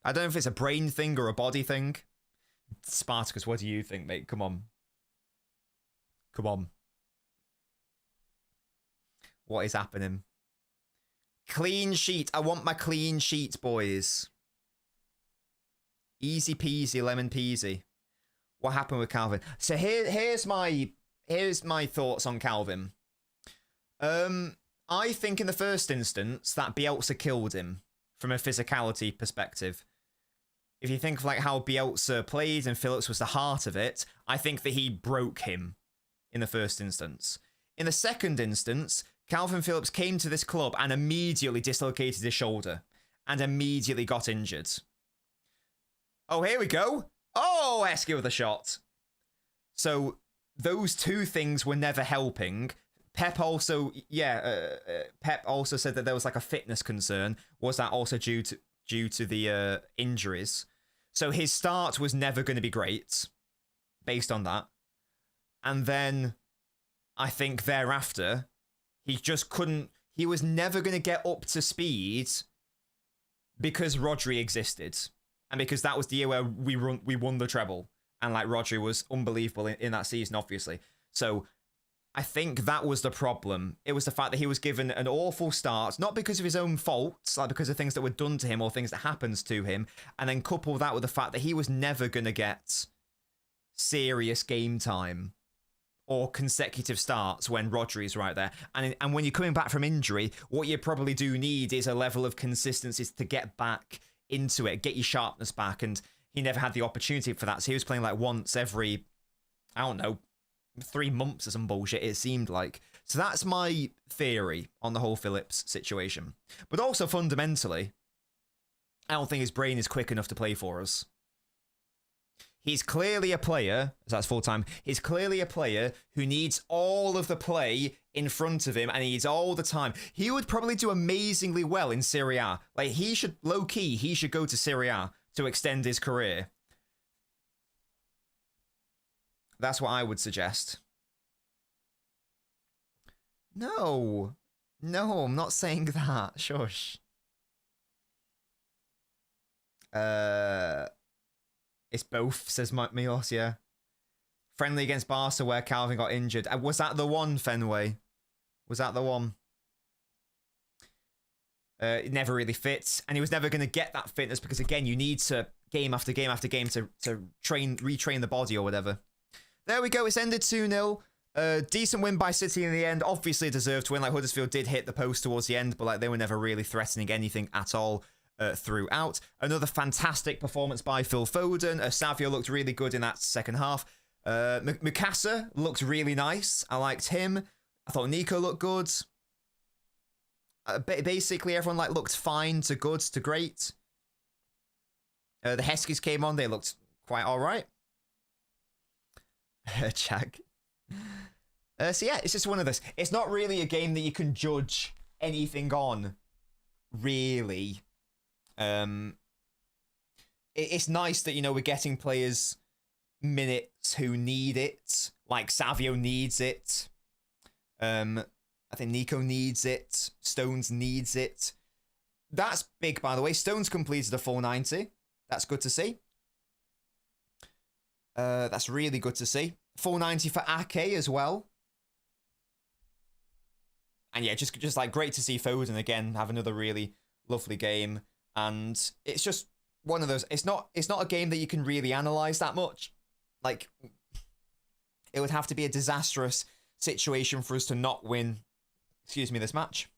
I don't know if it's a brain thing or a body thing. Spartacus, what do you think, mate? Come on. Come on. What is happening? Clean sheet. I want my clean sheet, boys. Easy peasy, lemon peasy. What happened with Calvin? So here's my thoughts on Calvin. I think in the first instance that Bielsa killed him from a physicality perspective. If you think of like how Bielsa played and Phillips was the heart of it, I think that he broke him in the first instance. In the second instance, Calvin Phillips came to this club and immediately dislocated his shoulder and immediately got injured. Oh, here we go. Oh, Heskey with a shot. So those two things were never helping. Pep also said that there was like a fitness concern. Was that also due to the injuries? So his start was never going to be great based on that. And then I think thereafter, he just couldn't, he was never going to get up to speed because Rodri existed. And because that was the year where we won the treble. And like Rodri was unbelievable in that season, obviously. So I think that was the problem. It was the fact that he was given an awful start, not because of his own faults, like because of things that were done to him or things that happened to him. And then couple that with the fact that he was never going to get serious game time or consecutive starts when Rodri's right there. And when you're coming back from injury, what you probably do need is a level of consistency to get back into it, get your sharpness back. And he never had the opportunity for that. So he was playing like once every, I don't know, 3 months or some bullshit, it seemed like. So that's my theory on the whole Phillips situation. But also fundamentally, I don't think his brain is quick enough to play for us. He's clearly a player, so that's full time, he's clearly a player who needs all of the play in front of him and he needs all the time. He would probably do amazingly well in Serie A. Like, he should, low-key, he should go to Serie A to extend his career. That's what I would suggest. No, I'm not saying that. Shush. It's both, says Milos, yeah. Friendly against Barca where Calvin got injured. Was that the one, Fenway? Was that the one? It never really fits. And he was never going to get that fitness because, again, you need to, game after game after game, to retrain the body or whatever. There we go. It's ended 2-0. Decent win by City in the end. Obviously deserved to win. Like, Huddersfield did hit the post towards the end, but like they were never really threatening anything at all throughout. Another fantastic performance by Phil Foden. Savio looked really good in that second half. Mukasa looked really nice. I liked him. I thought Nico looked good. Basically, everyone like looked fine to good to great. The Heskies came on. They looked quite all right. Jack. So yeah, it's just one of those. It's not really a game that you can judge anything on, really. It's nice that, you know, we're getting players minutes who need it. Like Savio needs it. I think Nico needs it. Stones needs it. That's big, by the way. Stones completed a full 90. That's good to see. That's really good to see. 490 for Ake as well. And yeah, just like great to see Foden again have another really lovely game. And it's just one of those. It's not a game that you can really analyze that much. Like, it would have to be a disastrous situation for us to not win, this match.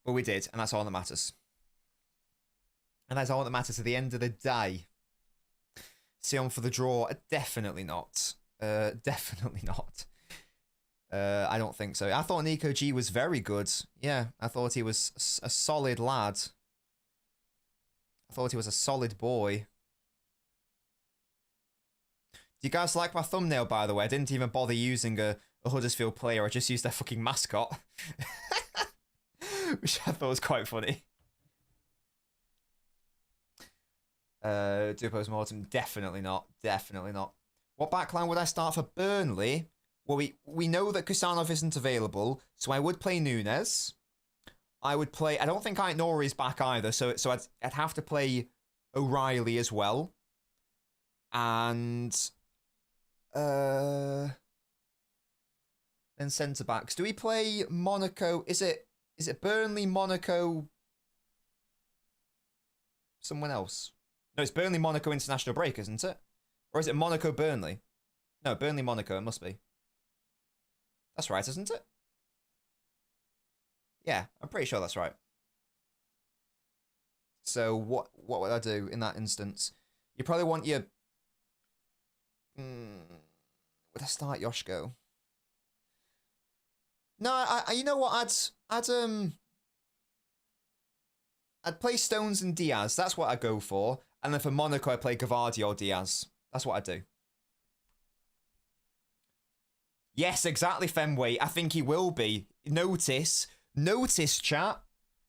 But we did, and that's all that matters. And that's all that matters at the end of the day. Sion for the draw? Definitely not. Definitely not. I don't think so. I thought Nico G was very good. Yeah, I thought he was a solid lad. I thought he was a solid boy. Do you guys like my thumbnail, by the way? I didn't even bother using a Huddersfield player. I just used their fucking mascot. Which I thought was quite funny. Do post-mortem? Definitely not. Definitely not. What backline would I start for Burnley? Well, we know that Kusanov isn't available, so I would play Nunes. I would play... I don't think Nori is back either, so I'd have to play O'Reilly as well. And... then centre-backs. Do we play Monaco? Is it Burnley, Monaco... someone else? No, it's Burnley, Monaco international break, isn't it? Or is it Monaco, Burnley? No, Burnley, Monaco, it must be. That's right, isn't it? Yeah, I'm pretty sure that's right. So what would I do in that instance? You probably want your... would I start Yoshko? No, I you know what? I'd play Stones and Diaz. That's what I'd go for. And then for Monaco, I'd play Gavardi or Diaz. That's what I'd do. Yes, exactly, Fenway. I think he will be. Notice, chat.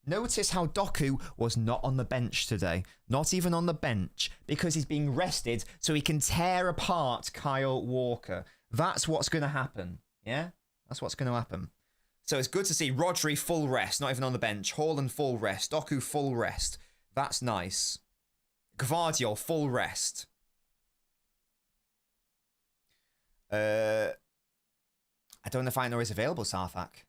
Notice how Doku was not on the bench today. Not even on the bench. Because he's being rested so he can tear apart Kyle Walker. That's what's going to happen. Yeah? That's what's going to happen. So it's good to see Rodri full rest, not even on the bench. Haaland full rest. Doku full rest. That's nice. Gvardiol full rest. I don't know if Ainor is available, Sarthak.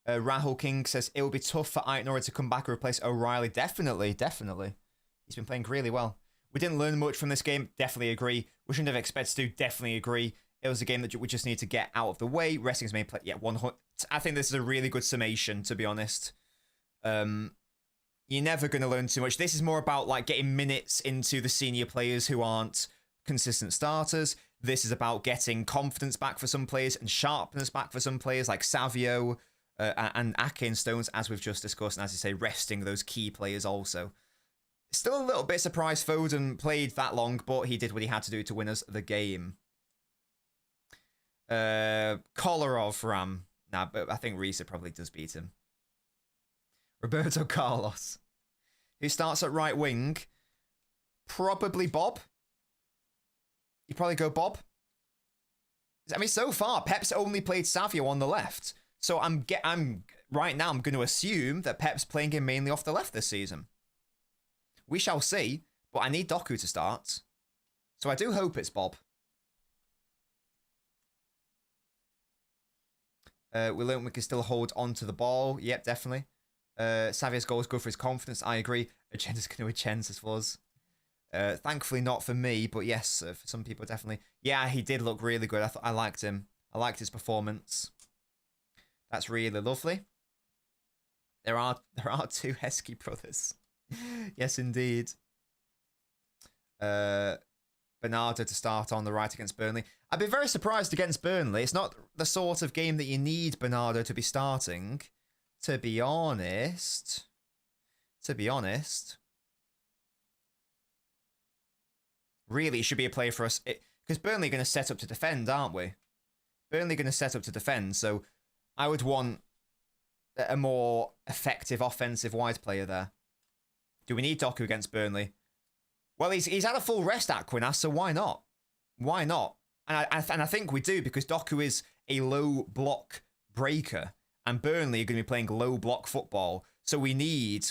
Rahul King says it will be tough for Ainor to come back and replace O'Reilly. Definitely, definitely. He's been playing really well. We didn't learn much from this game. Definitely agree. We shouldn't have expected to. Definitely agree. It was a game that we just need to get out of the way. Resting's main play. Yeah, 100. I think this is a really good summation, to be honest. You're never going to learn too much. This is more about like getting minutes into the senior players who aren't consistent starters. This is about getting confidence back for some players and sharpness back for some players like Savio and Ake and Stones, as we've just discussed. And as you say, resting those key players also. Still a little bit surprised Foden played that long, but he did what he had to do to win us the game. Kolarov Ram. Nah, but I think Risa probably does beat him. Roberto Carlos. Who starts at right wing? Probably Bob. You probably go Bob. I mean, so far, Pep's only played Savio on the left. So right now, I'm going to assume that Pep's playing him mainly off the left this season. We shall see, but I need Doku to start. So I do hope it's Bob. We learned we can still hold on to the ball. Yep, definitely. Savio's goal is good for his confidence. I agree. Agenda's going to Agenda's as flaws. Thankfully not for me, but yes, for some people definitely. Yeah, he did look really good. I liked him. I liked his performance. That's really lovely. There are two Heskey brothers. Yes, indeed. Bernardo to start on the right against Burnley. I'd be very surprised against Burnley. It's not the sort of game that you need Bernardo to be starting. To be honest. Really, it should be a play for us. Because Burnley are going to set up to defend, aren't we? Burnley are going to set up to defend. So I would want a more effective offensive wide player there. Do we need Doku against Burnley? Well, he's had a full rest at Quinas, so why not? Why not? And I think we do, because Doku is a low block breaker. And Burnley are going to be playing low block football. So we need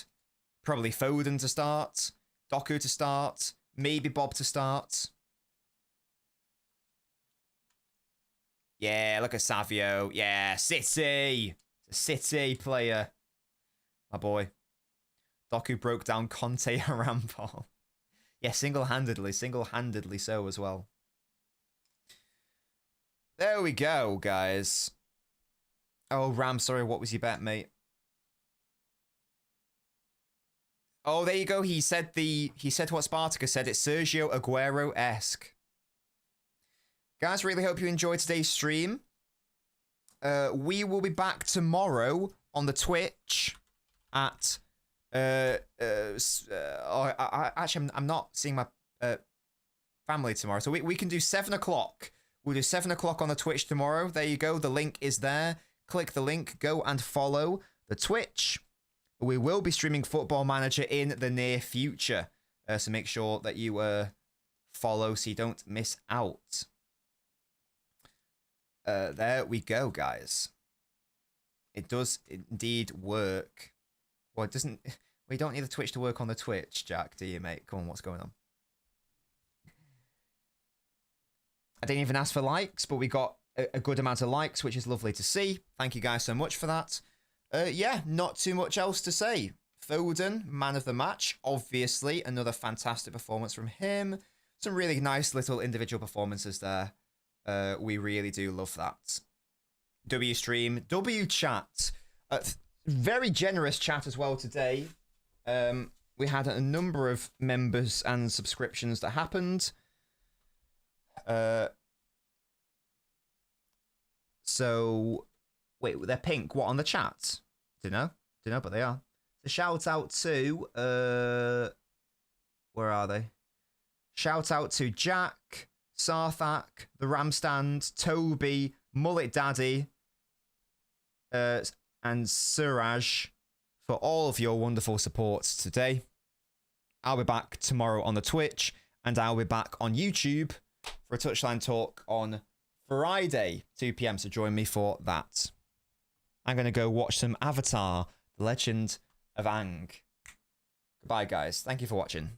probably Foden to start, Doku to start, maybe Bob to start. Yeah, look at Savio. Yeah, City. City player. My boy. Doku broke down Conte and Rampal. Yeah, single-handedly so as well. There we go, guys. Oh, Ram, sorry, what was your bet, mate? Oh, there you go. He said what Spartacus said. It's Sergio Aguero-esque. Guys, really hope you enjoyed today's stream. We will be back tomorrow on the Twitch at actually I'm not seeing my family tomorrow, so we can do 7 o'clock. We'll do 7 o'clock on the Twitch tomorrow. There you go. The link is there. Click the link. Go and follow the Twitch. We will be streaming Football Manager in the near future, so make sure that you follow so you don't miss out. There we go, guys. It does indeed work. Well, it doesn't. We don't need the Twitch to work on the Twitch, Jack, do you, mate? Come on, what's going on? I didn't even ask for likes, but we got a good amount of likes, which is lovely to see. Thank you guys so much for that. Yeah, not too much else to say. Foden, man of the match, obviously. Another fantastic performance from him. Some really nice little individual performances there. We really do love that. W stream, W chat. Very generous chat as well today. We had a number of members and subscriptions that happened. So, wait, they're pink. What, on the chat? Don't know, but they are. So shout out to, where are they? Shout out to Jack, Sarthak, the Ramstand, Toby, Mullet Daddy, and Suraj for all of your wonderful supports today. I'll be back tomorrow on the Twitch, and I'll be back on YouTube for a Touchline Talk on Friday, 2 p.m. So join me for that. I'm going to go watch some Avatar, The Legend of Aang. Goodbye, guys. Thank you for watching.